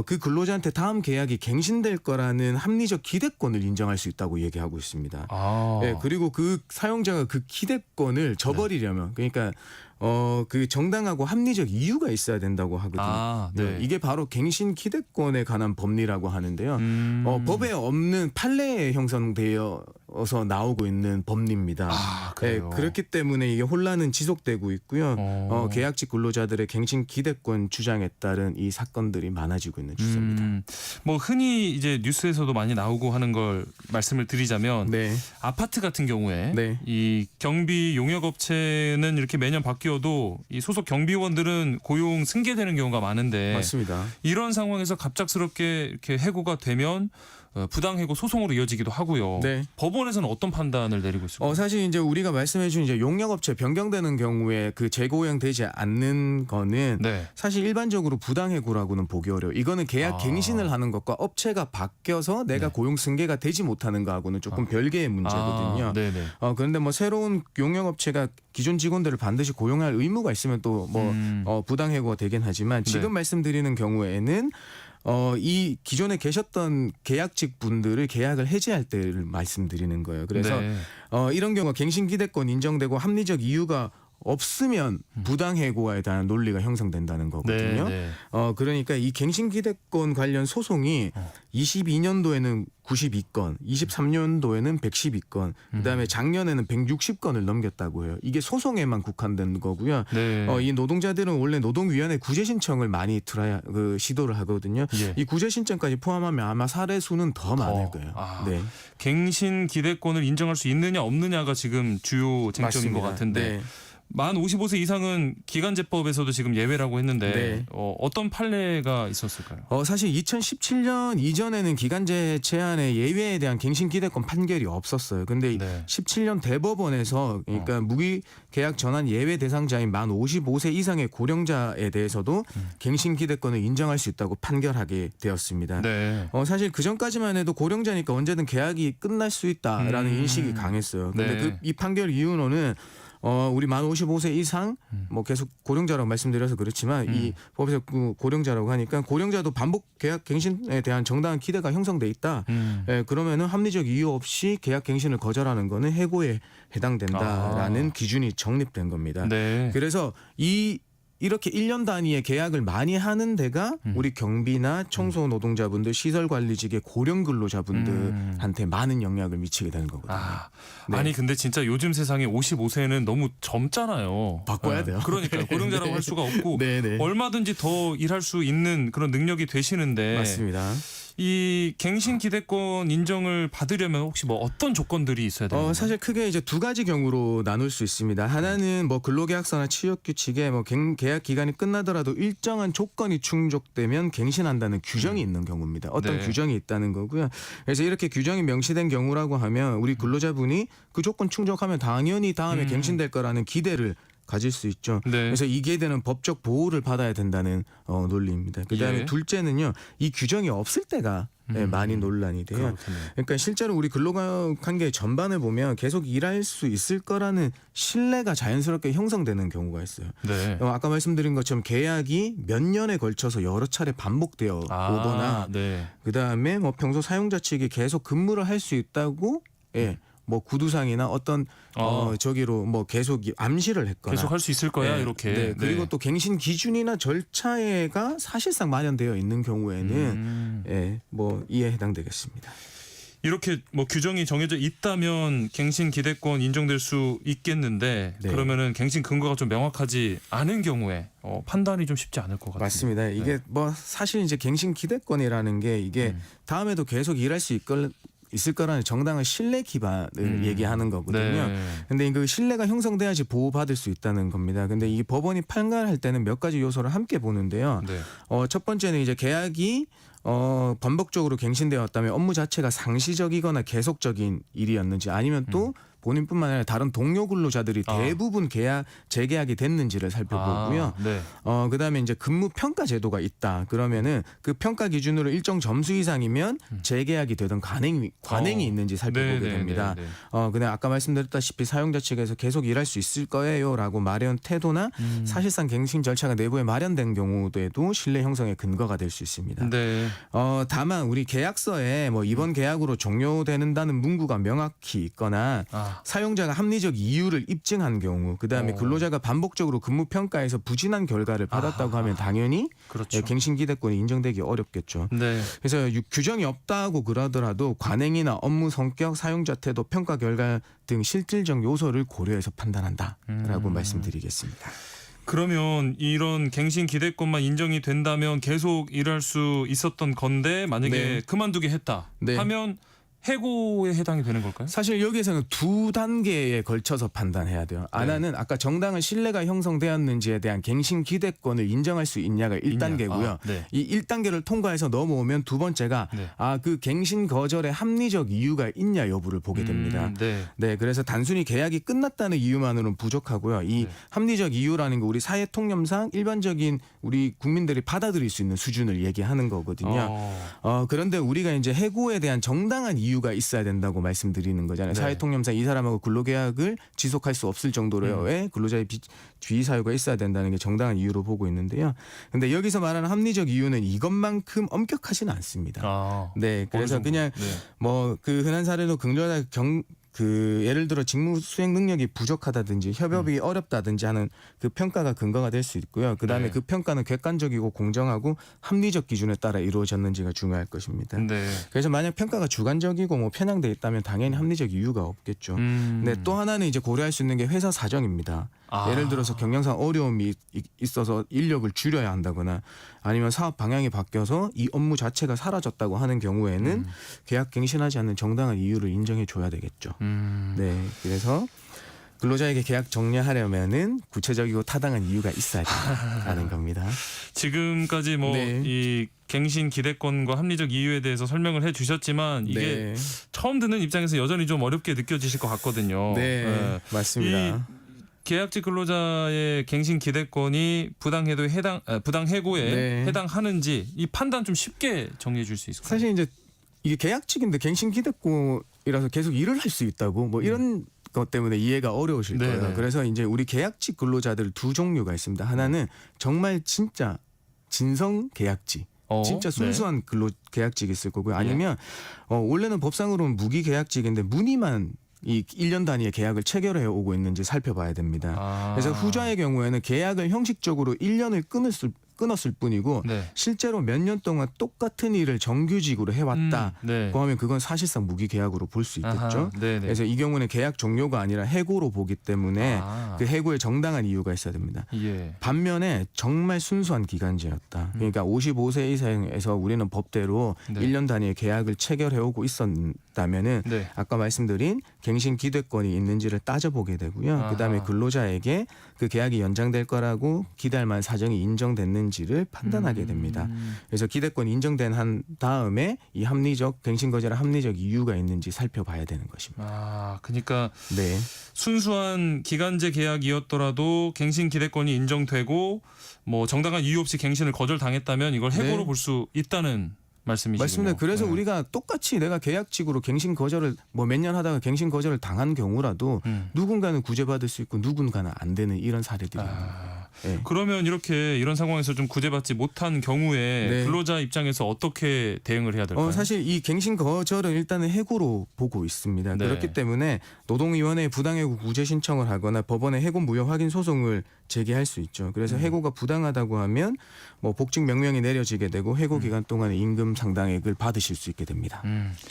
그 근로자한테 다음 계약이 갱신될 거라는 합리적 기대권을 인정할 수 있다고 얘기하고 있습니다. 네, 그리고 그 사용자가 그 기대권을 저버리려면 그러니까 그 정당하고 합리적 이유가 있어야 된다고 하거든요. 네. 이게 바로 갱신 기대권에 관한 법리라고 하는데요. 법에 없는 판례에 형성되어서 나오고 있는 법리입니다. 네, 그렇기 때문에 이게 혼란은 지속되고 있고요. 계약직 근로자들의 갱신 기대권 주장에 따른 이 사건들이 많아지고 있는 추세입니다. 뭐 흔히 이제 뉴스에서도 많이 나오고 하는 걸 말씀을 드리자면 네. 아파트 같은 경우에 네. 이 경비 용역업체는 이렇게 매년 바뀌어도 이 소속 경비원들은 고용 승계되는 경우가 많은데 맞습니다. 이런 상황에서 갑작스럽게 이렇게 해고가 되면 부당해고 소송으로 이어지기도 하고요. 네. 법원에서는 어떤 판단을 내리고 있을까요? 사실 이제 우리가 말씀해준 이제 용역업체 변경되는 경우에 그 재고용되지 않는 거는 네. 사실 일반적으로 부당해고라고는 보기 어려워요. 이거는 계약 갱신을 하는 것과 업체가 바뀌어서 내가 고용 승계가 되지 못하는 거하고는 조금 별개의 문제거든요. 네네. 그런데 뭐 새로운 용역업체가 기존 직원들을 반드시 고용할 의무가 있으면 또 뭐 부당해고가 되긴 하지만 지금 네. 말씀드리는 경우에는 이 기존에 계셨던 계약직 분들을 계약을 해지할 때를 말씀드리는 거예요. 그래서 네. 이런 경우가 갱신 기대권 인정되고 합리적 이유가 없으면 부당해고에 대한 논리가 형성된다는 거거든요. 네. 그러니까 이 갱신 기대권 관련 소송이 22년도에는 92건, 23년도에는 112건, 그다음에 작년에는 160건을 넘겼다고 해요. 이게 소송에만 국한된 거고요. 네. 이 노동자들은 원래 노동위원회 구제 신청을 많이 시도를 하거든요. 예. 이 구제 신청까지 포함하면 아마 사례 수는 더 많을 거예요. 네. 갱신 기대권을 인정할 수 있느냐 없느냐가 지금 주요 쟁점인 맞습니다. 것 같은데 네. 만 55세 이상은 기간제법에서도 지금 예외라고 했는데 네. 어떤 판례가 있었을까요? 사실 2017년 이전에는 기간제 제한의 예외에 대한 갱신 기대권 판결이 없었어요. 근데 네. 17년 대법원에서 그러니까 무기 계약 전환 예외 대상자인 만 55세 이상의 고령자에 대해서도 갱신 기대권을 인정할 수 있다고 판결하게 되었습니다. 네. 사실 그 전까지만 해도 고령자니까 언제든 계약이 끝날 수 있다라는 인식이 강했어요. 근데 네. 이 판결 이유로는 우리 만 55세 이상 뭐 계속 고령자라고 말씀드려서 그렇지만 이 법에서 고령자라고 하니까 고령자도 반복 계약 갱신에 대한 정당한 기대가 형성돼 있다. 그러면은 합리적 이유 없이 계약 갱신을 거절하는 거는 해고에 해당된다라는 기준이 정립된 겁니다. 네. 그래서 이렇게 1년 단위의 계약을 많이 하는 데가 우리 경비나 청소 노동자분들, 시설 관리직의 고령 근로자분들한테 많은 영향을 미치게 되는 거거든요. 네. 아니 근데 진짜 요즘 세상에 55세는 너무 젊잖아요. 바꿔야 돼요. 그러니까 고령자라고 네. 할 수가 없고 네. 얼마든지 더 일할 수 있는 그런 능력이 되시는데 맞습니다. 이 갱신 기대권 인정을 받으려면 혹시 뭐 어떤 조건들이 있어야 되나요? 사실 크게 이제 두 가지 경우로 나눌 수 있습니다. 하나는 뭐 근로계약서나 취업규칙에 뭐 계약 기간이 끝나더라도 일정한 조건이 충족되면 갱신한다는 규정이 있는 경우입니다. 어떤 네. 규정이 있다는 거고요. 그래서 이렇게 규정이 명시된 경우라고 하면 우리 근로자분이 그 조건 충족하면 당연히 다음에 갱신될 거라는 기대를 가질 수 있죠. 네. 그래서 이게 되는 법적 보호를 받아야 된다는 논리입니다. 그다음에 예. 둘째는요. 이 규정이 없을 때가 많이 논란이 돼요. 그렇군요. 그러니까 실제로 우리 근로관계 전반을 보면 계속 일할 수 있을 거라는 신뢰가 자연스럽게 형성되는 경우가 있어요. 네. 아까 말씀드린 것처럼 계약이 몇 년에 걸쳐서 여러 차례 반복되어 오거나 네. 그다음에 뭐 평소 사용자 측이 계속 근무를 할 수 있다고 뭐 구두상이나 어떤 저기로 뭐 계속 암시를 했거나 계속 할 수 있을 거야 네, 이렇게. 네. 그리고 또 갱신 기준이나 절차가 사실상 마련되어 있는 경우에는 뭐 이에 해당되겠습니다. 이렇게 뭐 규정이 정해져 있다면 갱신 기대권 인정될 수 있겠는데 네. 그러면은 갱신 근거가 좀 명확하지 않은 경우에 판단이 좀 쉽지 않을 것 같아요. 맞습니다. 이게 뭐 사실 이제 갱신 기대권이라는 게 이게 다음에도 계속 일할 수 있을 거라는 정당한 신뢰 기반을 얘기하는 거거든요. 네. 근데 그 신뢰가 형성돼야지 보호받을 수 있다는 겁니다. 근데 이 법원이 판단할 때는 몇 가지 요소를 함께 보는데요. 네. 첫 번째는 이제 계약이 반복적으로 갱신되었다면 업무 자체가 상시적이거나 계속적인 일이었는지 아니면 또 본인뿐만 아니라 다른 동료 근로자들이 대부분 재계약이 됐는지를 살펴보고요. 네. 그다음에 이제 근무 평가 제도가 있다. 그러면은 그 평가 기준으로 일정 점수 이상이면 재계약이 되던 관행이 있는지 살펴보게 됩니다. 그다음에 아까 말씀드렸다시피 사용자 측에서 계속 일할 수 있을 거예요라고 말해온 태도나 사실상 갱신 절차가 내부에 마련된 경우에도 신뢰 형성의 근거가 될 수 있습니다. 네. 다만 우리 계약서에 뭐 이번 계약으로 종료되는다는 문구가 명확히 있거나 사용자가 합리적 이유를 입증한 경우, 그다음에 근로자가 반복적으로 근무 평가에서 부진한 결과를 받았다고 하면 당연히 그렇죠. 갱신 기대권이 인정되기 어렵겠죠. 네. 그래서 규정이 없다고 그러더라도 관행이나 업무 성격, 사용자 태도, 평가 결과 등 실질적 요소를 고려해서 판단한다라고 말씀드리겠습니다. 그러면 이런 갱신 기대권만 인정이 된다면 계속 일할 수 있었던 건데 만약에 그만두게 했다 하면 해고에 해당이 되는 걸까요? 사실 여기에서는 두 단계에 걸쳐서 판단해야 돼요. 하나는 아까 정당한 신뢰가 형성되었는지에 대한 갱신 기대권을 인정할 수 있냐가 1단계고요. 이 1단계를 통과해서 넘어오면 두 번째가 그 갱신 거절의 합리적 이유가 있냐 여부를 보게 됩니다. 네, 그래서 단순히 계약이 끝났다는 이유만으로는 부족하고요. 이 합리적 이유라는 거 우리 사회 통념상 일반적인 우리 국민들이 받아들일 수 있는 수준을 얘기하는 거거든요. 그런데 우리가 이제 해고에 대한 정당한 이유가 있어야 된다고 말씀드리는 거잖아요. 사회통념상 이 사람하고 근로계약을 지속할 수 없을 정도로의 근로자의 주의 사유가 있어야 된다는 게 정당한 이유로 보고 있는데요. 근데 여기서 말하는 합리적 이유는 이것만큼 엄격하지는 않습니다. 네, 그래서 그냥 뭐 그 흔한 사례로 근로자 예를 들어 직무 수행 능력이 부족하다든지 협업이 어렵다든지 하는 그 평가가 근거가 될 수 있고요. 그다음에 그 평가는 객관적이고 공정하고 합리적 기준에 따라 이루어졌는지가 중요할 것입니다. 그래서 만약 평가가 주관적이고 뭐 편향돼 있다면 당연히 합리적 이유가 없겠죠. 근데 또 하나는 이제 고려할 수 있는 게 회사 사정입니다. 예를 들어서 경영상 어려움이 있어서 인력을 줄여야 한다거나 아니면 사업 방향이 바뀌어서 이 업무 자체가 사라졌다고 하는 경우에는 계약 갱신하지 않는 정당한 이유를 인정해 줘야 되겠죠. 네, 그래서 근로자에게 계약 정리하려면은 구체적이고 타당한 이유가 있어야 된다는 겁니다. 지금까지 뭐 이 갱신 기대권과 합리적 이유에 대해서 설명을 해주셨지만 이게 처음 듣는 입장에서 여전히 좀 어렵게 느껴지실 것 같거든요. 네, 맞습니다. 계약직 근로자의 갱신 기대권이 부당 해고에 해당하는지 이 판단 좀 쉽게 정리해 줄 수 있을까요? 사실 이제 이게 계약직인데 갱신 기대권이라서 계속 일을 할 수 있다고 뭐 이런 것 때문에 이해가 어려우실 거예요. 그래서 이제 우리 계약직 근로자들 두 종류가 있습니다. 하나는 정말 진짜 진성 계약직. 진짜 순수한 근로 계약직이 있을 거고요. 아니면 원래는 법상으로는 무기 계약직인데 무늬만 이 1년 단위의 계약을 체결해 오고 있는지 살펴봐야 됩니다. 그래서 후자의 경우에는 계약을 형식적으로 1년을 끊었을 뿐이고 실제로 몇 년 동안 똑같은 일을 정규직으로 해왔다고 하면 그건 사실상 무기계약으로 볼 수 있겠죠. 그래서 이 경우는 계약 종료가 아니라 해고로 보기 때문에 그 해고에 정당한 이유가 있어야 됩니다. 반면에 정말 순수한 기간제였다. 그러니까 55세 이상에서 우리는 법대로 1년 단위의 계약을 체결해오고 있었다면은 아까 말씀드린 갱신 기대권이 있는지를 따져보게 되고요. 그다음에 근로자에게 그 계약이 연장될 거라고 기대할 만한 사정이 인정됐는지를 판단하게 됩니다. 그래서 기대권이 인정된 한 다음에 이 갱신 거절의 합리적 이유가 있는지 살펴봐야 되는 것입니다. 그러니까 순수한 기간제 계약이었더라도 갱신 기대권이 인정되고 뭐 정당한 이유 없이 갱신을 거절당했다면 이걸 해고로 볼 수 있다는 말씀이시군요. 맞습니다. 그래서 네. 우리가 똑같이 내가 계약직으로 갱신 거절을 뭐 몇 년 하다가 갱신 거절을 당한 경우라도 누군가는 구제받을 수 있고 누군가는 안 되는 이런 사례들이 네. 그러면 이런 상황에서 좀 구제받지 못한 경우에 네. 근로자 입장에서 어떻게 대응을 해야 될까요? 사실 이 갱신 거절은 일단은 해고로 보고 있습니다. 네. 그렇기 때문에 노동위원회에 부당해고 구제 신청을 하거나 법원에 해고 무효 확인 소송을 제기할 수 있죠. 그래서 해고가 부당하다고 하면 뭐 복직 명령이 내려지게 되고 해고 기간 동안에 임금 상당액을 받으실 수 있게 됩니다.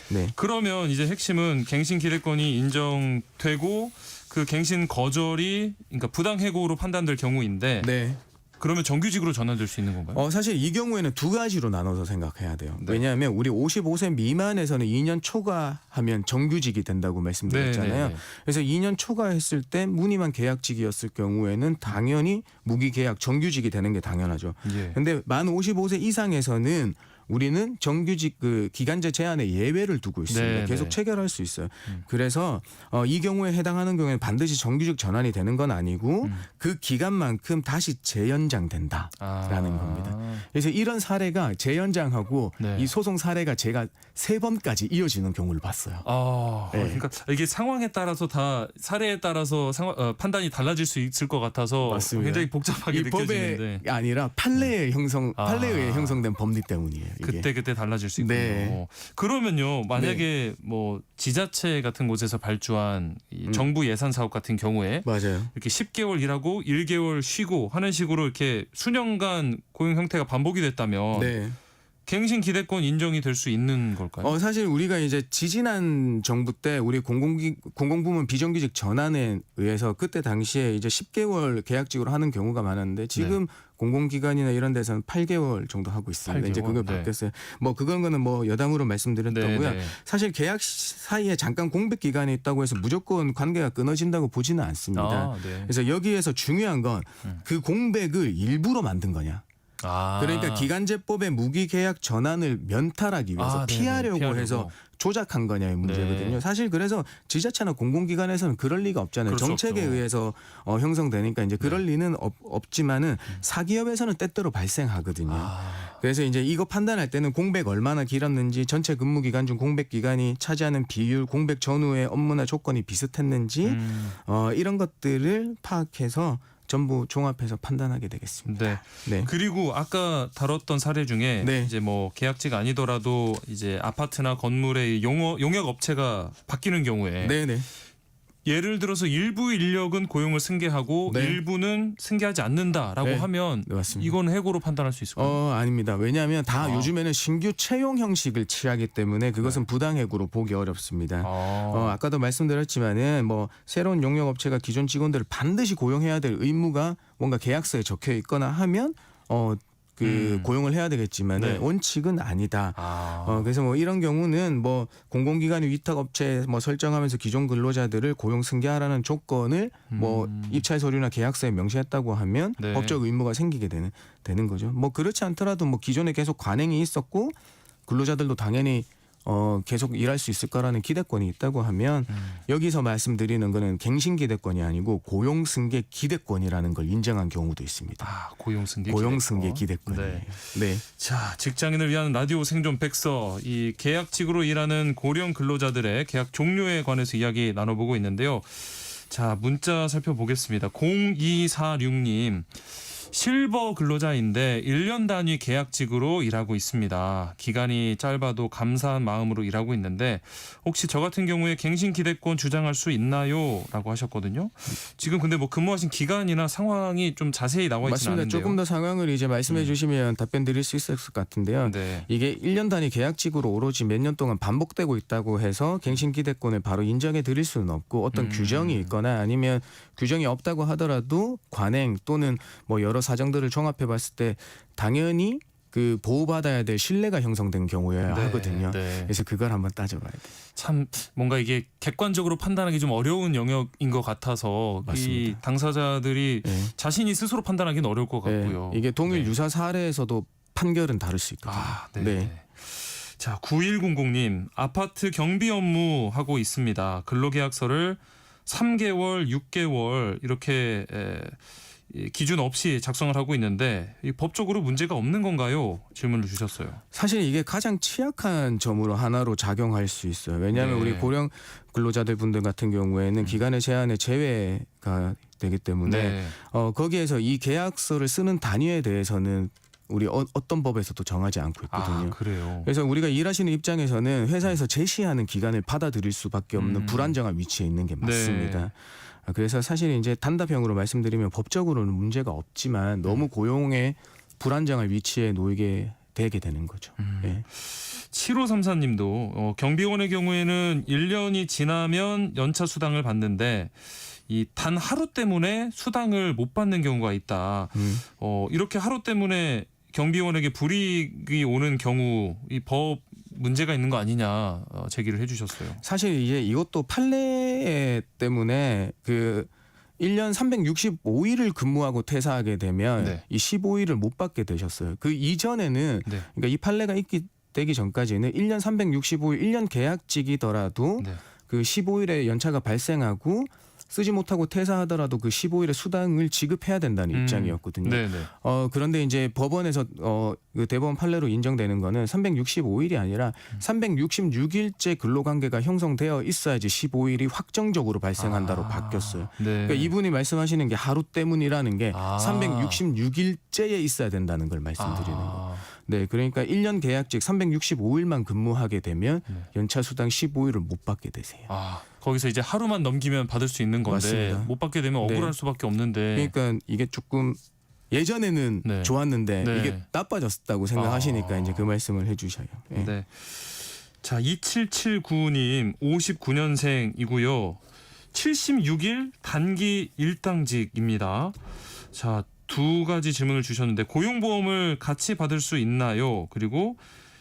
네. 그러면 이제 핵심은 갱신 기대권이 인정되고 그 갱신 거절이 그러니까 부당 해고로 판단될 경우인데 네. 그러면 정규직으로 전환될 수 있는 건가요? 사실 이 경우에는 두 가지로 나눠서 생각해야 돼요. 네. 왜냐하면 우리 55세 미만에서는 2년 초과하면 정규직이 된다고 말씀드렸잖아요. 네. 그래서 2년 초과했을 때 무늬만 계약직이었을 경우에는 당연히 무기계약 정규직이 되는 게 당연하죠. 그런데 만 55세 이상에서는 우리는 정규직 그 기간제 제한에 예외를 두고 있습니다. 네, 계속 네. 체결할 수 있어요. 그래서 이 경우에 해당하는 경우에는 반드시 정규직 전환이 되는 건 아니고 그 기간만큼 다시 재연장된다라는 겁니다. 그래서 이런 사례가 재연장하고 네. 이 소송 사례가 제가 3번까지 이어지는 경우를 봤어요. 네. 그러니까 이게 상황에 따라서 다 사례에 따라서 판단이 달라질 수 있을 것 같아서 맞습니다. 굉장히 복잡하게 이 느껴지는데 법에 아니라 판례에 판례에 형성된 법리 때문이에요. 이게. 그때 달라질 수 있군요. 네. 그러면요, 만약에 뭐 지자체 같은 곳에서 발주한 이 정부 예산 사업 같은 경우에 맞아요. 이렇게 10개월 일하고 1개월 쉬고 하는 식으로 이렇게 수년간 고용 형태가 반복이 됐다면 네. 갱신 기대권 인정이 될 수 있는 걸까요? 사실 우리가 이제 지지난 정부 때 우리 공공부문 비정규직 전환에 의해서 그때 당시에 이제 10개월 계약직으로 하는 경우가 많았는데 지금 공공기관이나 이런 데서는 8개월 정도 하고 있습니다. 8개월? 이제 그걸 네. 바뀌었어요. 뭐 그거는 뭐 여담으로 말씀드렸다고요. 네. 사실 계약 사이에 잠깐 공백 기간이 있다고 해서 무조건 관계가 끊어진다고 보지는 않습니다. 네. 그래서 여기에서 중요한 건 그 공백을 일부러 만든 거냐. 그러니까 기간제법의 무기계약 전환을 면탈하기 위해서 피하려고 해서 조작한 거냐의 문제거든요. 네. 사실 그래서 지자체나 공공기관에서는 그럴 리가 없잖아요. 그럴 수 정책에 없죠. 의해서 형성되니까 이제 그럴 리는 없지만은 사기업에서는 때때로 발생하거든요. 그래서 이제 이거 판단할 때는 공백 얼마나 길었는지, 전체 근무 기간 중 공백 기간이 차지하는 비율, 공백 전후의 업무나 조건이 비슷했는지 이런 것들을 파악해서 전부 종합해서 판단하게 되겠습니다. 네. 그리고 아까 다뤘던 사례 중에 이제 뭐 계약직 아니더라도 이제 아파트나 건물의 용역 업체가 바뀌는 경우에 예를 들어서 일부 인력은 고용을 승계하고 일부는 승계하지 않는다라고 하면 이건 해고로 판단할 수 있을까요? 아닙니다. 왜냐하면 다 요즘에는 신규 채용 형식을 취하기 때문에 그것은 부당해고로 보기 어렵습니다. 아까도 말씀드렸지만은 뭐 새로운 용역 업체가 기존 직원들을 반드시 고용해야 될 의무가 뭔가 계약서에 적혀 있거나 하면 고용을 해야 되겠지만 원칙은 아니다. 그래서 뭐 이런 경우는 뭐 공공기관이 위탁업체에 뭐 설정하면서 기존 근로자들을 고용 승계하라는 조건을 뭐 입찰 서류나 계약서에 명시했다고 하면 법적 의무가 생기게 되는 거죠. 뭐 그렇지 않더라도 뭐 기존에 계속 관행이 있었고 근로자들도 당연히 계속 일할 수 있을 거라는 기대권이 있다고 하면 여기서 말씀드리는 거는 갱신 기대권이 아니고 고용 승계 기대권이라는 걸 인정한 경우도 있습니다. 고용 승계 기대권이에요. 네. 자, 직장인을 위한 라디오 생존 백서, 이 계약직으로 일하는 고령 근로자들의 계약 종료에 관해서 이야기 나눠보고 있는데요. 자, 문자 살펴보겠습니다. 0246님. 실버 근로자인데 1년 단위 계약직으로 일하고 있습니다. 기간이 짧아도 감사한 마음으로 일하고 있는데 혹시 저 같은 경우에 갱신 기대권 주장할 수 있나요? 라고 하셨거든요. 지금 근데 뭐 근무하신 기간이나 상황이 좀 자세히 나와 있지는 맞습니다. 않은데요. 조금 더 상황을 이제 말씀해 주시면 답변 드릴 수 있을 것 같은데요. 이게 1년 단위 계약직으로 오로지 몇 년 동안 반복되고 있다고 해서 갱신 기대권을 바로 인정해 드릴 수는 없고 어떤 규정이 있거나 아니면 규정이 없다고 하더라도 관행 또는 뭐 여러 사정들을 종합해 봤을 때 당연히 그 보호받아야 될 신뢰가 형성된 경우여야 하거든요. 그래서 그걸 한번 따져봐야 돼요. 참 뭔가 이게 객관적으로 판단하기 좀 어려운 영역인 것 같아서 이 당사자들이 자신이 스스로 판단하기는 어려울 것 같고요. 이게 동일 유사 사례에서도 판결은 다를 수 있거든요. 자, 9100님. 아파트 경비 업무 하고 있습니다. 근로계약서를 3개월, 6개월 이렇게 기준 없이 작성을 하고 있는데 이 법적으로 문제가 없는 건가요? 질문을 주셨어요. 사실 이게 가장 취약한 점으로 하나로 작용할 수 있어요. 왜냐하면 네. 우리 고령 근로자들 분들 같은 경우에는 기간의 제한의 제외가 되기 때문에 네. 거기에서 이 계약서를 쓰는 단위에 대해서는 우리 어떤 법에서도 정하지 않고 있거든요. 아, 그래요. 그래서 우리가 일하시는 입장에서는 회사에서 제시하는 기간을 받아들일 수밖에 없는 불안정한 위치에 있는 게 맞습니다. 네. 그래서 사실 이제 단답형으로 말씀드리면 법적으로는 문제가 없지만 너무 고용의 불안정한 위치에 놓이게 되게 되는 거죠. 예. 7534님도 경비원의 경우에는 1년이 지나면 연차 수당을 받는데 이 단 하루 때문에 수당을 못 받는 경우가 있다. 이렇게 하루 때문에 경비원에게 불이익이 오는 경우 이 법 문제가 있는 거 아니냐 제기를 해주셨어요. 사실 이제 이것도 판례 때문에 그 1년 365일을 근무하고 퇴사하게 되면 네. 이 15일을 못 받게 되셨어요. 그 이전에는 네. 그러니까 이 판례가 되기 전까지는 1년 365일 1년 계약직이더라도 네. 그 15일에 연차가 발생하고 쓰지 못하고 퇴사하더라도 그 15일의 수당을 지급해야 된다는 입장이었거든요. 네네. 그런데 이제 법원에서 그 대법원 판례로 인정되는 거는 365일이 아니라 366일째 근로관계가 형성되어 있어야지 15일이 확정적으로 발생한다로 바뀌었어요. 네. 그러니까 이분이 말씀하시는 게 하루 때문이라는 게 아. 366일째에 있어야 된다는 걸 말씀드리는 거예요. 네, 그러니까 1년 계약직 365일만 근무하게 되면 연차 수당 15일을 못 받게 되세요. 거기서 이제 하루만 넘기면 받을 수 있는 건데 맞습니다. 못 받게 되면 네. 억울할 수밖에 없는데. 그러니까 이게 조금 예전에는 네. 좋았는데 네. 이게 나빠졌다고 생각하시니까 이제 그 말씀을 해주셔요. 예. 네. 자, 27799님 59년생이고요. 76일 단기 일당직입니다. 자, 두 가지 질문을 주셨는데 고용보험을 같이 받을 수 있나요? 그리고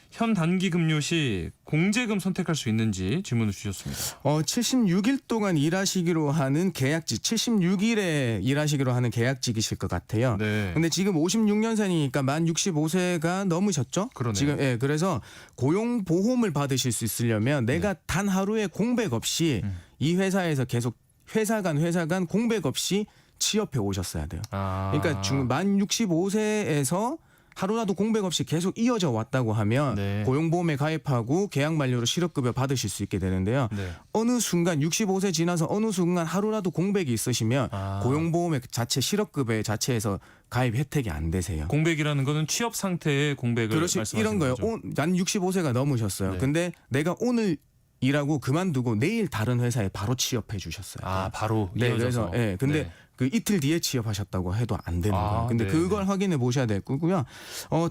현 단기 급료 시 공제금 선택할 수 있는지 질문을 주셨습니다. 76일 동안 일하시기로 하는 계약직, 76일에 일하시기로 하는 계약직이실 것 같아요. 네. 근데 지금 56년생이니까 만 65세가 넘으셨죠? 그러네요. 지금 그래서 고용보험을 받으실 수 있으려면 내가 단 하루의 공백 없이 이 회사에서 계속 회사 간 공백 없이 취업해 오셨어야 돼요. 그러니까 만 65세에서 하루라도 공백 없이 계속 이어져 왔다고 하면 네. 고용보험에 가입하고 계약 만료로 실업급여 받으실 수 있게 되는데요. 네. 어느 순간 65세 지나서 어느 순간 하루라도 공백이 있으시면 고용보험의 자체 실업급여 자체에서 가입 혜택이 안 되세요. 공백이라는 거는 취업 상태의 공백을 그렇지, 말씀하시는 이런 거예요. 거죠. 난 65세가 넘으셨어요. 네. 근데 내가 오늘 일하고 그만두고 내일 다른 회사에 바로 취업해 주셨어요. 바로 네, 이어져서. 그래서 근데 네. 그 이틀 뒤에 취업하셨다고 해도 안 되는 거예요. 근데 네, 그걸 확인해 보셔야 될 거고요.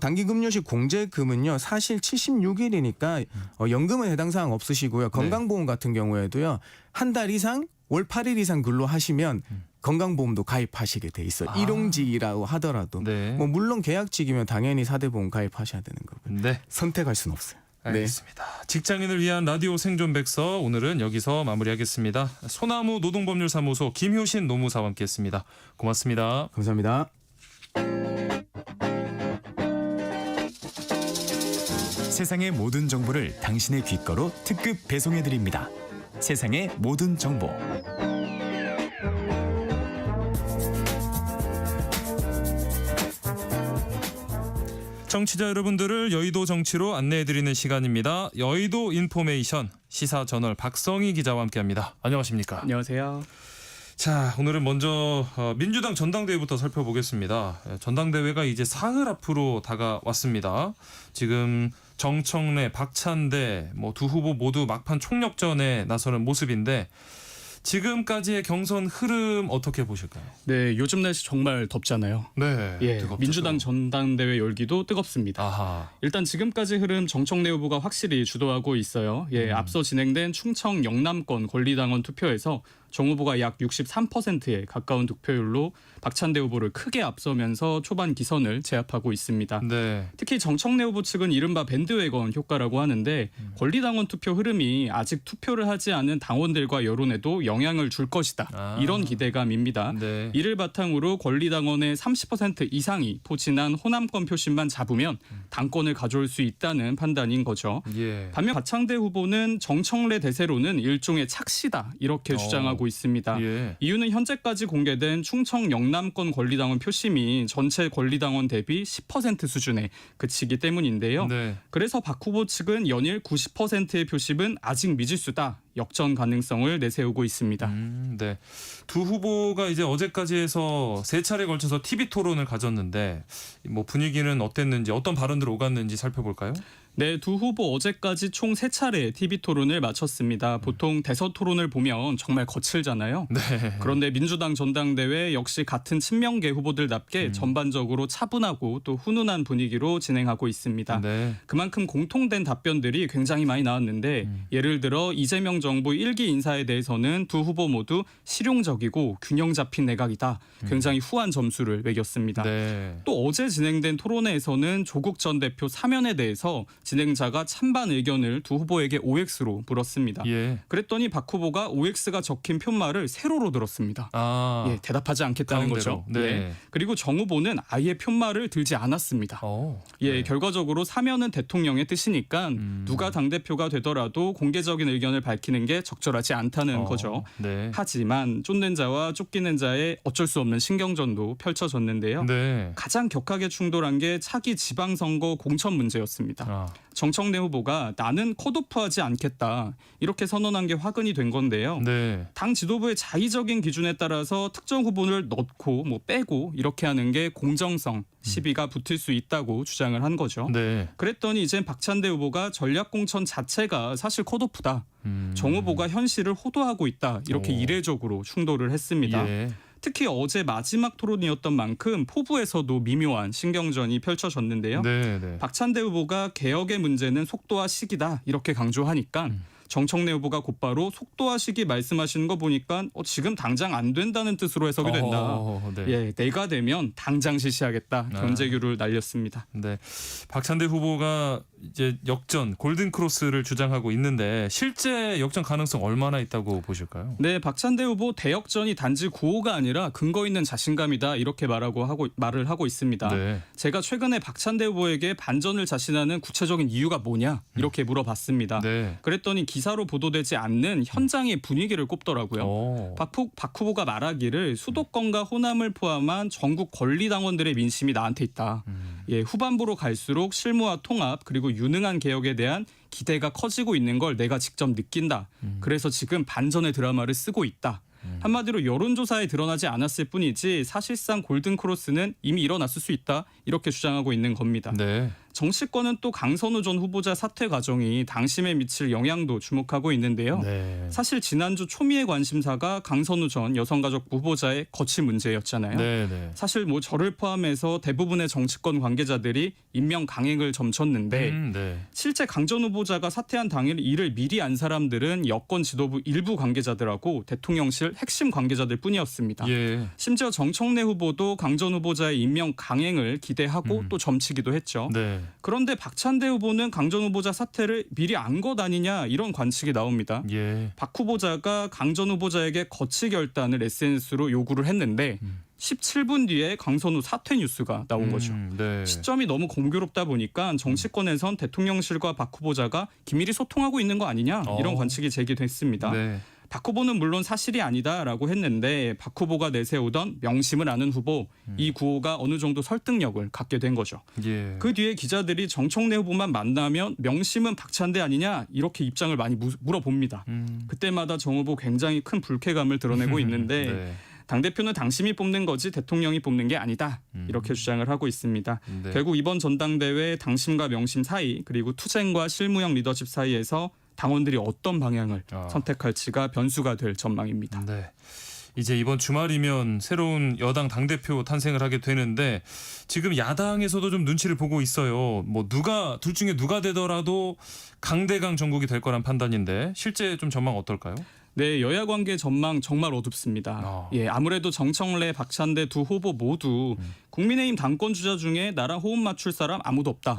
단기 급료시 공제금은요. 사실 76일이니까 연금은 해당 사항 없으시고요. 건강보험 같은 경우에도요. 한 달 이상 월 8일 이상 근로하시면 건강보험도 가입하시게 돼 있어요. 일용직이라고 하더라도 네. 뭐 물론 계약직이면 당연히 4대 보험 가입하셔야 되는 거고요. 네. 선택할 수는 없어요. 알겠습니다. 직장인을 위한 라디오 생존 백서 오늘은 여기서 마무리하겠습니다. 소나무 노동법률사무소 김효신 노무사와 함께했습니다. 고맙습니다. 감사합니다. 세상의 모든 정보를 당신의 귓거로 특급 배송해드립니다. 세상의 모든 정보. 청취자 여러분들을 여의도 정치로 안내해드리는 시간입니다. 여의도 인포메이션 시사저널 박성희 기자와 함께합니다. 안녕하십니까? 안녕하세요. 자, 오늘은 먼저 민주당 전당대회부터 살펴보겠습니다. 전당대회가 이제 사흘 앞으로 다가왔습니다. 지금 정청래, 박찬대 두 후보 모두 막판 총력전에 나서는 모습인데 지금까지의 경선 흐름 어떻게 보실까요? 네, 요즘 날씨 정말 덥잖아요. 네, 뜨겁죠. 민주당 전당대회 열기도 뜨겁습니다. 일단 지금까지 흐름 정청래 후보가 확실히 주도하고 있어요. 앞서 진행된 충청 영남권 권리당원 투표에서 정 후보가 약 63%에 가까운 득표율로 박찬대 후보를 크게 앞서면서 초반 기선을 제압하고 있습니다. 네. 특히 정청래 후보 측은 이른바 밴드웨건 효과라고 하는데 권리당원 투표 흐름이 아직 투표를 하지 않은 당원들과 여론에도 영향을 줄 것이다. 이런 기대감입니다. 네. 이를 바탕으로 권리당원의 30% 이상이 포진한 호남권 표심만 잡으면 당권을 가져올 수 있다는 판단인 거죠. 반면 박찬대 후보는 정청래 대세로는 일종의 착시다 이렇게 주장하고 주장하고 있습니다. 예. 이유는 현재까지 공개된 충청 영남권 권리당원 표심이 전체 권리당원 대비 10% 수준에 그치기 때문인데요. 네. 그래서 박 후보 측은 연일 90%의 표심은 아직 미지수다. 역전 가능성을 내세우고 있습니다. 네. 두 후보가 이제 어제까지 해서 세 차례 걸쳐서 TV 토론을 가졌는데 뭐 분위기는 어땠는지 어떤 발언들 오갔는지 살펴볼까요? 네, 두 후보 어제까지 총 3차례 TV 토론을 마쳤습니다. 보통 대선 토론을 보면 정말 거칠잖아요. 네. 그런데 민주당 전당대회 역시 같은 친명계 후보들답게 전반적으로 차분하고 또 훈훈한 분위기로 진행하고 있습니다. 네. 그만큼 공통된 답변들이 굉장히 많이 나왔는데 예를 들어 이재명 정부 1기 인사에 대해서는 두 후보 모두 실용적이고 균형 잡힌 내각이다. 굉장히 후한 점수를 매겼습니다. 네. 또 어제 진행된 토론회에서는 조국 전 대표 사면에 대해서 진행자가 찬반 의견을 두 후보에게 OX로 물었습니다. 예. 그랬더니 박 후보가 OX가 적힌 표말을 세로로 들었습니다. 아. 예, 대답하지 않겠다는 가운데로. 거죠. 네. 예. 그리고 정 후보는 아예 표말을 들지 않았습니다. 예, 네. 결과적으로 사면은 대통령의 뜻이니까 누가 당대표가 되더라도 공개적인 의견을 밝히는 게 적절하지 않다는 거죠. 네. 하지만 쫓는 자와 쫓기는 자의 어쩔 수 없는 신경전도 펼쳐졌는데요. 네. 가장 격하게 충돌한 게 차기 지방선거 공천 문제였습니다. 정청래 후보가 나는 컷오프하지 않겠다 이렇게 선언한 게 화근이 된 건데요. 네. 당 지도부의 자의적인 기준에 따라서 특정 후보를 넣고 뭐 빼고 이렇게 하는 게 공정성 시비가 붙을 수 있다고 주장을 한 거죠. 네. 그랬더니 이제 박찬대 후보가 전략공천 자체가 사실 컷오프다. 정 후보가 현실을 호도하고 있다. 이렇게 이례적으로 충돌을 했습니다. 예. 특히 어제 마지막 토론이었던 만큼 포부에서도 미묘한 신경전이 펼쳐졌는데요. 네. 박찬대 후보가 개혁의 문제는 속도와 시기다 이렇게 강조하니까 정청래 후보가 곧바로 속도와 시기 말씀하시는 거 보니까 지금 당장 안 된다는 뜻으로 해석이 된다. 네. 예, 내가 되면 당장 실시하겠다. 견제규를 날렸습니다. 네. 박찬대 후보가 이제 역전 골든 크로스를 주장하고 있는데 실제 역전 가능성 얼마나 있다고 보실까요? 네, 박찬대 후보 대역전이 단지 구호가 아니라 근거 있는 자신감이다 이렇게 말을 하고 있습니다. 네. 제가 최근에 박찬대 후보에게 반전을 자신하는 구체적인 이유가 뭐냐 이렇게 물어봤습니다. 네. 그랬더니 기사로 보도되지 않는 현장의 분위기를 꼽더라고요. 박 후보가 말하기를 수도권과 호남을 포함한 전국 권리당원들의 민심이 나한테 있다. 예, 후반부로 갈수록 실무와 통합 그리고 유능한 개혁에 대한 기대가 커지고 있는 걸 내가 직접 느낀다. 그래서 지금 반전의 드라마를 쓰고 있다. 한마디로 여론조사에 드러나지 않았을 뿐이지 사실상 골든크로스는 이미 일어났을 수 있다. 이렇게 주장하고 있는 겁니다. 네. 정치권은 또 강선우 전 후보자 사퇴 과정이 당심에 미칠 영향도 주목하고 있는데요. 네. 사실 지난주 초미의 관심사가 강선우 전 여성가족부 후보자의 거취 문제였잖아요. 네. 사실 뭐 저를 포함해서 대부분의 정치권 관계자들이 임명 강행을 점쳤는데 네. 실제 강 전 후보자가 사퇴한 당일 이를 미리 안 사람들은 여권 지도부 일부 관계자들하고 대통령실 핵심 관계자들 뿐이었습니다. 예. 심지어 정청래 후보도 강 전 후보자의 임명 강행을 기대하고 또 점치기도 했죠. 네. 그런데 박찬대 후보는 강 전 후보자 사퇴를 미리 안 것 아니냐 이런 관측이 나옵니다. 예. 박 후보자가 강 전 후보자에게 거취 결단을 SNS로 요구를 했는데 17분 뒤에 강선우 사퇴 뉴스가 나온 거죠. 네. 시점이 너무 공교롭다 보니까 정치권에선 대통령실과 박 후보자가 긴밀히 소통하고 있는 거 아니냐 이런 관측이 제기됐습니다. 네. 박 후보는 물론 사실이 아니다라고 했는데 박 후보가 내세우던 명심을 아는 후보 이 구호가 어느 정도 설득력을 갖게 된 거죠. 예. 그 뒤에 기자들이 정청래 후보만 만나면 명심은 박찬대 아니냐 이렇게 입장을 많이 물어봅니다. 그때마다 정 후보 굉장히 큰 불쾌감을 드러내고 있는데 네. 당대표는 당심이 뽑는 거지 대통령이 뽑는 게 아니다. 이렇게 주장을 하고 있습니다. 네. 결국 이번 전당대회 당심과 명심 사이 그리고 투쟁과 실무형 리더십 사이에서 당원들이 어떤 방향을 선택할지가 변수가 될 전망입니다. 네. 이제 이번 주말이면 새로운 여당 당대표 탄생을 하게 되는데 지금 야당에서도 좀 눈치를 보고 있어요. 뭐 둘 중에 누가 되더라도 강대강 정국이 될 거란 판단인데 실제 좀 전망 어떨까요? 네, 여야 관계 전망 정말 어둡습니다. 예, 아무래도 정청래, 박찬대 두 후보 모두 국민의힘 당권 주자 중에 나랑 호흡 맞출 사람 아무도 없다.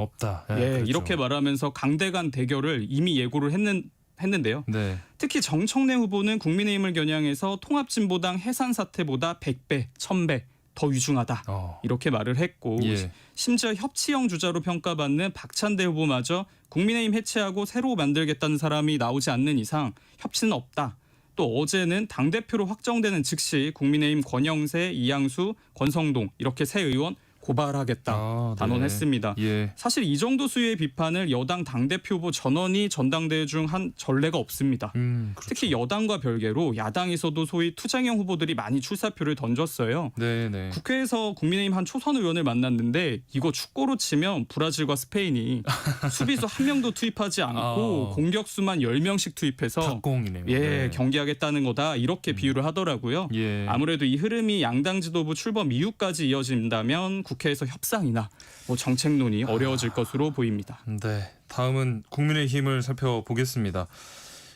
예, 그렇죠. 이렇게 말하면서 강대강 대결을 이미 예고를 했는데요. 네. 특히 정청래 후보는 국민의힘을 겨냥해서 통합진보당 해산 사태보다 100배, 1000배 더 위중하다. 이렇게 말을 했고 예. 심지어 협치형 주자로 평가받는 박찬대 후보마저 국민의힘 해체하고 새로 만들겠다는 사람이 나오지 않는 이상 협치는 없다. 또 어제는 당대표로 확정되는 즉시 국민의힘 권영세, 이양수, 권성동 이렇게 세 의원 고발하겠다 단언했습니다. 예. 사실 이 정도 수위의 비판을 여당 당대표 후보 전원이 전당대회 중 한 전례가 없습니다. 그렇죠. 특히 여당과 별개로 야당에서도 소위 투쟁형 후보들이 많이 출사표를 던졌어요. 네네. 국회에서 국민의힘 한 초선 의원을 만났는데 이거 축구로 치면 브라질과 스페인이 수비수 한 명도 투입하지 않고 공격수만 10명씩 투입해서 탁공이네요. 예, 네. 경기하겠다는 거다 이렇게 비유를 하더라고요. 예. 아무래도 이 흐름이 양당 지도부 출범 이후까지 이어진다면 국회에서 협상이나 뭐 정책 논의 어려워질 것으로 보입니다. 네, 다음은 국민의힘을 살펴보겠습니다.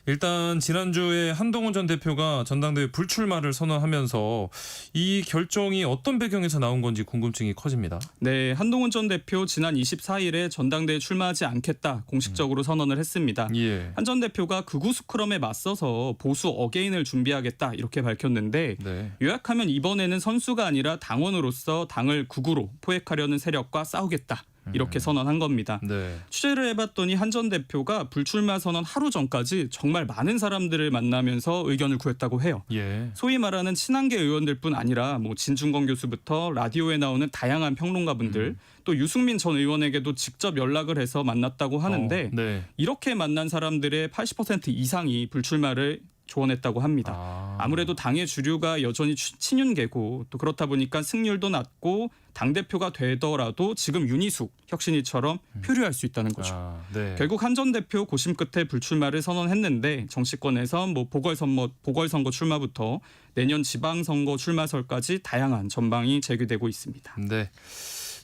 일단 지난주에 한동훈 전 대표가 전당대회 불출마를 선언하면서 이 결정이 어떤 배경에서 나온 건지 궁금증이 커집니다. 네, 한동훈 전 대표 지난 24일에 전당대회 출마하지 않겠다 공식적으로 선언을 했습니다. 예. 한 전 대표가 극우 스크럼에 맞서서 보수 어게인을 준비하겠다 이렇게 밝혔는데 네. 요약하면 이번에는 선수가 아니라 당원으로서 당을 극우로 포획하려는 세력과 싸우겠다. 이렇게 선언한 겁니다. 네. 취재를 해봤더니 한 전 대표가 불출마 선언 하루 전까지 정말 많은 사람들을 만나면서 의견을 구했다고 해요. 예. 소위 말하는 친한계 의원들뿐 아니라 뭐 진중권 교수부터 라디오에 나오는 다양한 평론가분들 또 유승민 전 의원에게도 직접 연락을 해서 만났다고 하는데 네. 이렇게 만난 사람들의 80% 이상이 불출마를 조언했다고 합니다. 아무래도 당의 주류가 여전히 친윤계고 또 그렇다 보니까 승률도 낮고 당대표가 되더라도 지금 윤희숙 혁신위처럼 표류할 수 있다는 거죠. 네. 결국 한 전 대표 고심 끝에 불출마를 선언했는데 정치권에선 뭐 보궐선거 출마부터 내년 지방선거 출마설까지 다양한 전망이 제기되고 있습니다. 네.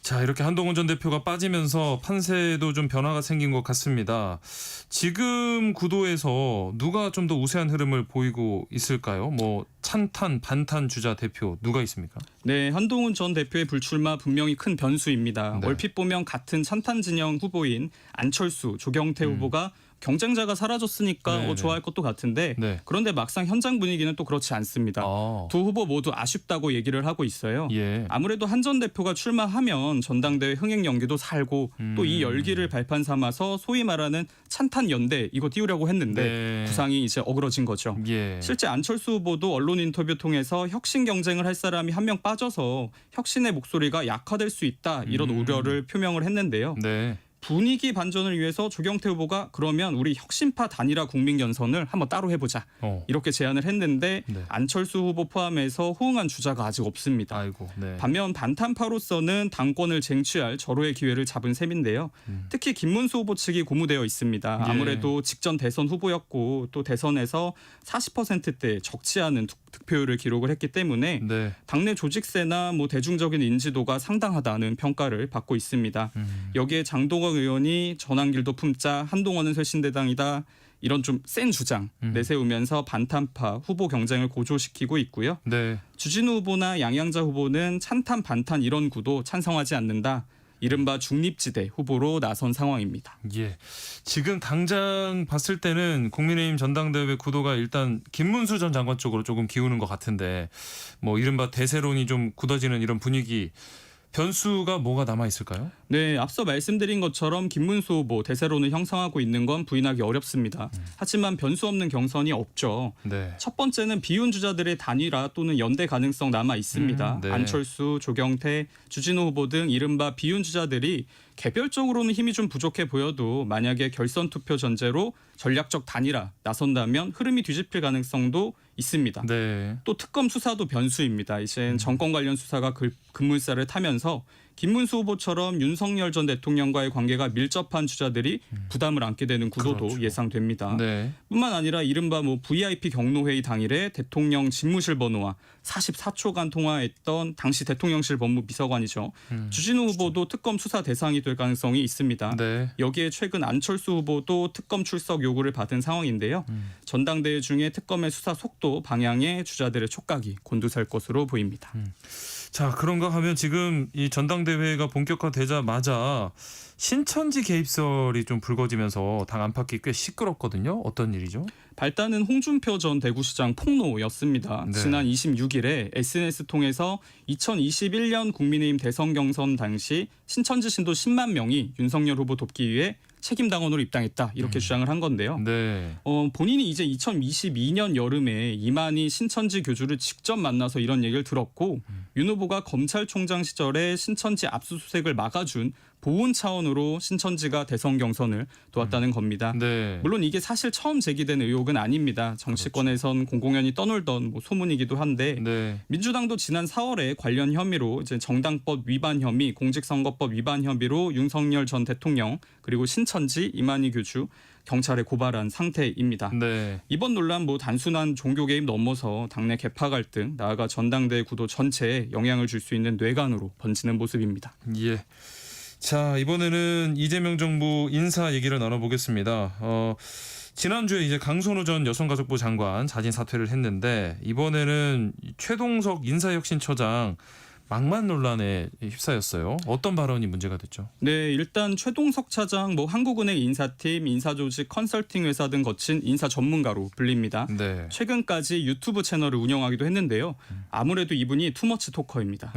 자, 이렇게 한동훈 전 대표가 빠지면서 판세도 좀 변화가 생긴 것 같습니다. 지금 구도에서 누가 좀 더 우세한 흐름을 보이고 있을까요? 뭐 찬탄, 반탄 주자 대표 누가 있습니까? 네, 한동훈 전 대표의 불출마 분명히 큰 변수입니다. 네. 얼핏 보면 같은 찬탄 진영 후보인 안철수, 조경태 후보가 경쟁자가 사라졌으니까 네, 좋아할 것도 같은데 네. 그런데 막상 현장 분위기는 또 그렇지 않습니다. 두 후보 모두 아쉽다고 얘기를 하고 있어요. 예. 아무래도 한 전 대표가 출마하면 전당대회 흥행 연기도 살고 또 이 열기를 발판 삼아서 소위 말하는 찬탄 연대 이거 띄우려고 했는데 네. 구상이 이제 어그러진 거죠. 예. 실제 안철수 후보도 언론 인터뷰 통해서 혁신 경쟁을 할 사람이 한 명 빠져서 혁신의 목소리가 약화될 수 있다 이런 우려를 표명을 했는데요. 네. 분위기 반전을 위해서 조경태 후보가 그러면 우리 혁신파 단일화 국민연선을 한번 따로 해보자 이렇게 제안을 했는데 네. 안철수 후보 포함해서 호응한 주자가 아직 없습니다. 아이고. 네. 반면 반탄파로서는 당권을 쟁취할 절호의 기회를 잡은 셈인데요. 특히 김문수 후보 측이 고무되어 있습니다. 예. 아무래도 직전 대선 후보였고 또 대선에서 40%대 적지 않은 득표율을 기록을 했기 때문에 네. 당내 조직세나 뭐 대중적인 인지도가 상당하다는 평가를 받고 있습니다. 여기에 장동건 의원이 전환길도 품자 한동훈은 쇄신대당이다. 이런 좀 센 주장 내세우면서 반탄파 후보 경쟁을 고조시키고 있고요. 네. 주진우 후보나 양양자 후보는 찬탄 반탄 이런 구도 찬성하지 않는다. 이른바 중립지대 후보로 나선 상황입니다. 예. 지금 당장 봤을 때는 국민의힘 전당대회 구도가 일단 김문수 전 장관 쪽으로 조금 기우는 것 같은데 뭐 이른바 대세론이 좀 굳어지는 이런 분위기 변수가 뭐가 남아 있을까요? 네, 앞서 말씀드린 것처럼 김문수 후보 대세론을 형성하고 있는 건 부인하기 어렵습니다. 하지만 변수 없는 경선이 없죠. 네. 첫 번째는 비윤 주자들의 단일화 또는 연대 가능성 남아 있습니다. 네. 안철수, 조경태, 주진우 후보 등 이른바 비윤 주자들이 개별적으로는 힘이 좀 부족해 보여도 만약에 결선 투표 전제로 전략적 단일화 나선다면 흐름이 뒤집힐 가능성도 있습니다. 네. 또 특검 수사도 변수입니다. 이젠 정권 관련 수사가 급물살을 타면서 김문수 후보처럼 윤석열 전 대통령과의 관계가 밀접한 주자들이 부담을 안게 되는 구도도 그렇죠. 예상됩니다. 네. 뿐만 아니라 이른바 뭐 VIP 경로회의 당일에 대통령 집무실 번호와 44초간 통화했던 당시 대통령실 법무비서관이죠. 주진우 후보도 특검 수사 대상이 될 가능성이 있습니다. 네. 여기에 최근 안철수 후보도 특검 출석 요구를 받은 상황인데요. 전당대회 중에 특검의 수사 속도 방향에 주자들의 촉각이 곤두설 것으로 보입니다. 자, 그런가 하면 지금 이 전당대회가 본격화되자마자 신천지 개입설이 좀 불거지면서 당 안팎이 꽤 시끄럽거든요. 어떤 일이죠? 발단은 홍준표 전 대구시장 폭로였습니다. 네. 지난 26일에 SNS 통해서 2021년 국민의힘 대선 경선 당시 신천지 신도 10만 명이 윤석열 후보 돕기 위해 책임당원으로 입당했다 이렇게 주장을 한 건데요. 네. 본인이 이제 2022년 여름에 이만희 신천지 교주를 직접 만나서 이런 얘기를 들었고 윤 후보가 검찰총장 시절에 신천지 압수수색을 막아준 보훈 차원으로 신천지가 대선 경선을 도왔다는 겁니다. 네. 물론 이게 사실 처음 제기된 의혹은 아닙니다. 정치권에선 공공연히 떠놀던 소문이기도 한데 네. 민주당도 지난 4월에 관련 혐의로 이제 정당법 위반 혐의, 공직선거법 위반 혐의로 윤석열 전 대통령 그리고 신천지 이만희 교주 경찰에 고발한 상태입니다. 네. 이번 논란 단순한 종교 개입 넘어서 당내 계파 갈등, 나아가 전당대회 구도 전체에 영향을 줄 수 있는 뇌관으로 번지는 모습입니다. 예. 자, 이번에는 이재명 정부 인사 얘기를 나눠보겠습니다. 지난주에 이제 강선우 전 여성가족부 장관 자진 사퇴를 했는데 이번에는 최동석 인사혁신처장 막말 논란에 휩싸였어요. 어떤 발언이 문제가 됐죠? 네, 일단 최동석 차장 한국은행 인사팀, 인사조직 컨설팅 회사 등 거친 인사 전문가로 불립니다. 네. 최근까지 유튜브 채널을 운영하기도 했는데요. 아무래도 이분이 투머치 토커입니다.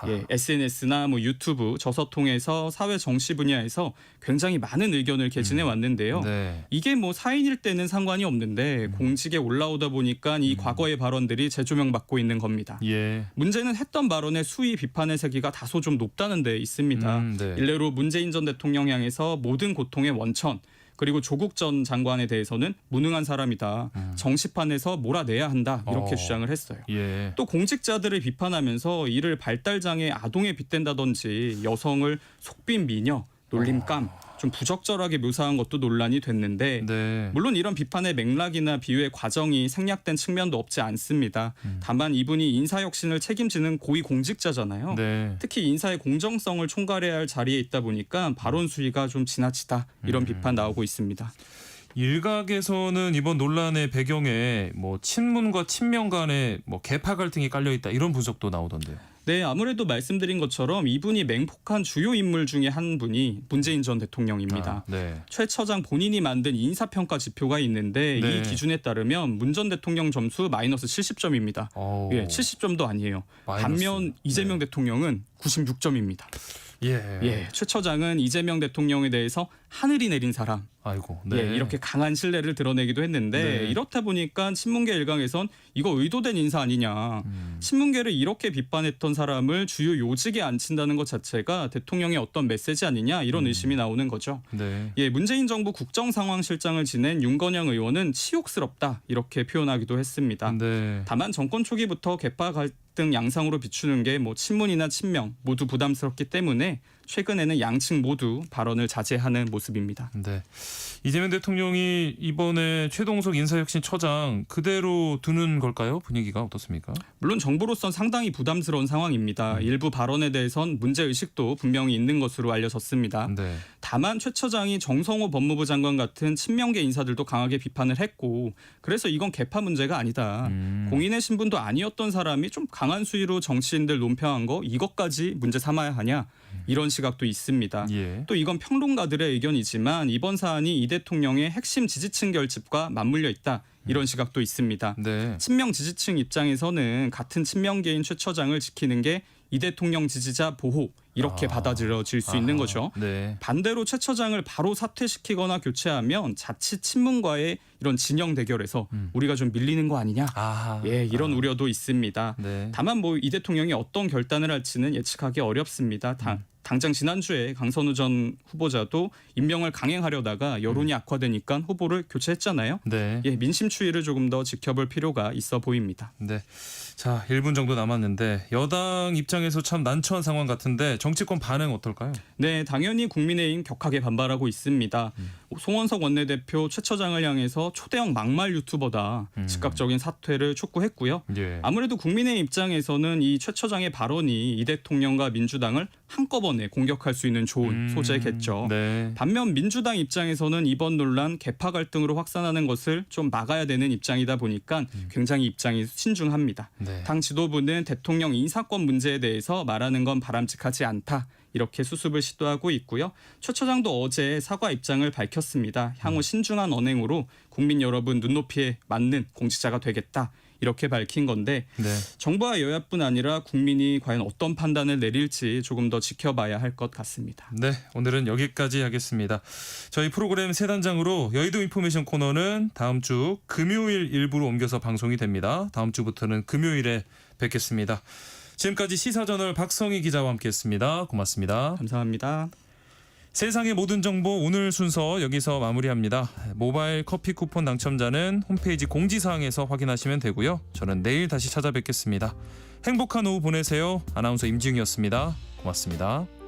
예, SNS나 유튜브, 저서 통해서 사회 정치 분야에서 굉장히 많은 의견을 개진해 왔는데요. 네. 이게 사인일 때는 상관이 없는데 공직에 올라오다 보니까 이 과거의 발언들이 재조명받고 있는 겁니다. 예. 문제는 했던 발언의 수위 비판의 세기가 다소 좀 높다는 데 있습니다. 네. 일례로 문재인 전 대통령 향해서 모든 고통의 원천, 그리고 조국 전 장관에 대해서는 무능한 사람이다. 정치판에서 몰아내야 한다. 이렇게 주장을 했어요. 예. 또 공직자들을 비판하면서 이를 발달장애 아동에 빗댄다든지 여성을 속빈 미녀, 놀림감, 좀 부적절하게 묘사한 것도 논란이 됐는데 네. 물론 이런 비판의 맥락이나 비유의 과정이 생략된 측면도 없지 않습니다. 다만 이분이 인사혁신을 책임지는 고위공직자잖아요. 네. 특히 인사의 공정성을 총괄해야 할 자리에 있다 보니까 발언 수위가 좀 지나치다 이런 비판 나오고 있습니다. 일각에서는 이번 논란의 배경에 친문과 친명 간의 계파 갈등이 깔려 있다 이런 분석도 나오던데요. 네, 아무래도 말씀드린 것처럼 이분이 맹폭한 주요 인물 중에 한 분이 문재인 전 대통령입니다. 네. 최 처장 본인이 만든 인사평가 지표가 있는데 네. 이 기준에 따르면 문 전 대통령 점수 마이너스 70점입니다. 예, 70점도 아니에요. 마이너스. 반면 이재명 대통령은 96점입니다. 예. 최 처장은 이재명 대통령에 대해서 하늘이 내린 사람. 아이고. 네. 예, 이렇게 강한 신뢰를 드러내기도 했는데 네. 이렇다 보니까 친문계 일각에선 이거 의도된 인사 아니냐. 친문계를 이렇게 비판했던 사람을 주요 요직에 앉힌다는 것 자체가 대통령의 어떤 메시지 아니냐 이런 의심이 나오는 거죠. 네. 예, 문재인 정부 국정상황실장을 지낸 윤건영 의원은 치욕스럽다 이렇게 표현하기도 했습니다. 네. 다만 정권 초기부터 계파 갈등 양상으로 비추는 게 친문이나 친명 모두 부담스럽기 때문에 최근에는 양측 모두 발언을 자제하는 모습입니다. 네. 이재명 대통령이 이번에 최동석 인사혁신처장 그대로 두는 걸까요? 분위기가 어떻습니까? 물론 정부로선 상당히 부담스러운 상황입니다. 일부 발언에 대해선 문제의식도 분명히 있는 것으로 알려졌습니다. 네. 다만 최 처장이 정성호 법무부 장관 같은 친명계 인사들도 강하게 비판을 했고 그래서 이건 계파 문제가 아니다. 공인의 신분도 아니었던 사람이 좀 강한 수위로 정치인들 논평한 거 이것까지 문제 삼아야 하냐 이런 시각도 있습니다. 예. 또 이건 평론가들의 의견이지만 이번 사안이 이 대통령의 핵심 지지층 결집과 맞물려 있다. 이런 시각도 있습니다. 네. 친명 지지층 입장에서는 같은 친명계인 최 처장을 지키는 게 이 대통령 지지자 보호 이렇게 받아들여질 수 있는 거죠. 네. 반대로 최 처장을 바로 사퇴시키거나 교체하면 자칫 친문과의 이런 진영 대결에서 우리가 좀 밀리는 거 아니냐. 예, 이런 우려도 있습니다. 네. 다만 이 대통령이 어떤 결단을 할지는 예측하기 어렵습니다. 당장 지난주에 강선우 전 후보자도 임명을 강행하려다가 여론이 악화되니까 후보를 교체했잖아요. 네. 예, 민심 추이를 조금 더 지켜볼 필요가 있어 보입니다. 네. 자, 1분 정도 남았는데 여당 입장에서 참 난처한 상황 같은데 정치권 반응 어떨까요? 네, 당연히 국민의힘 격하게 반발하고 있습니다. 송원석 원내대표 최 처장을 향해서 초대형 막말 유튜버다 즉각적인 사퇴를 촉구했고요. 예. 아무래도 국민의힘 입장에서는 이 최 처장의 발언이 이 대통령과 민주당을 한꺼번에 공격할 수 있는 좋은 소재겠죠. 네. 반면 민주당 입장에서는 이번 논란 계파 갈등으로 확산하는 것을 좀 막아야 되는 입장이다 보니까 굉장히 입장이 신중합니다. 네. 당 지도부는 대통령 인사권 문제에 대해서 말하는 건 바람직하지 않다. 이렇게 수습을 시도하고 있고요. 최 처장도 어제 사과 입장을 밝혔습니다. 향후 신중한 언행으로 국민 여러분 눈높이에 맞는 공직자가 되겠다. 이렇게 밝힌 건데 네. 정부와 여야뿐 아니라 국민이 과연 어떤 판단을 내릴지 조금 더 지켜봐야 할 것 같습니다. 네, 오늘은 여기까지 하겠습니다. 저희 프로그램 세 단장으로 여의도 인포메이션 코너는 다음 주 금요일 일부로 옮겨서 방송이 됩니다. 다음 주부터는 금요일에 뵙겠습니다. 지금까지 시사저널 박성희 기자와 함께했습니다. 고맙습니다. 감사합니다. 세상의 모든 정보 오늘 순서 여기서 마무리합니다. 모바일 커피 쿠폰 당첨자는 홈페이지 공지사항에서 확인하시면 되고요. 저는 내일 다시 찾아뵙겠습니다. 행복한 오후 보내세요. 아나운서 임지웅이었습니다. 고맙습니다.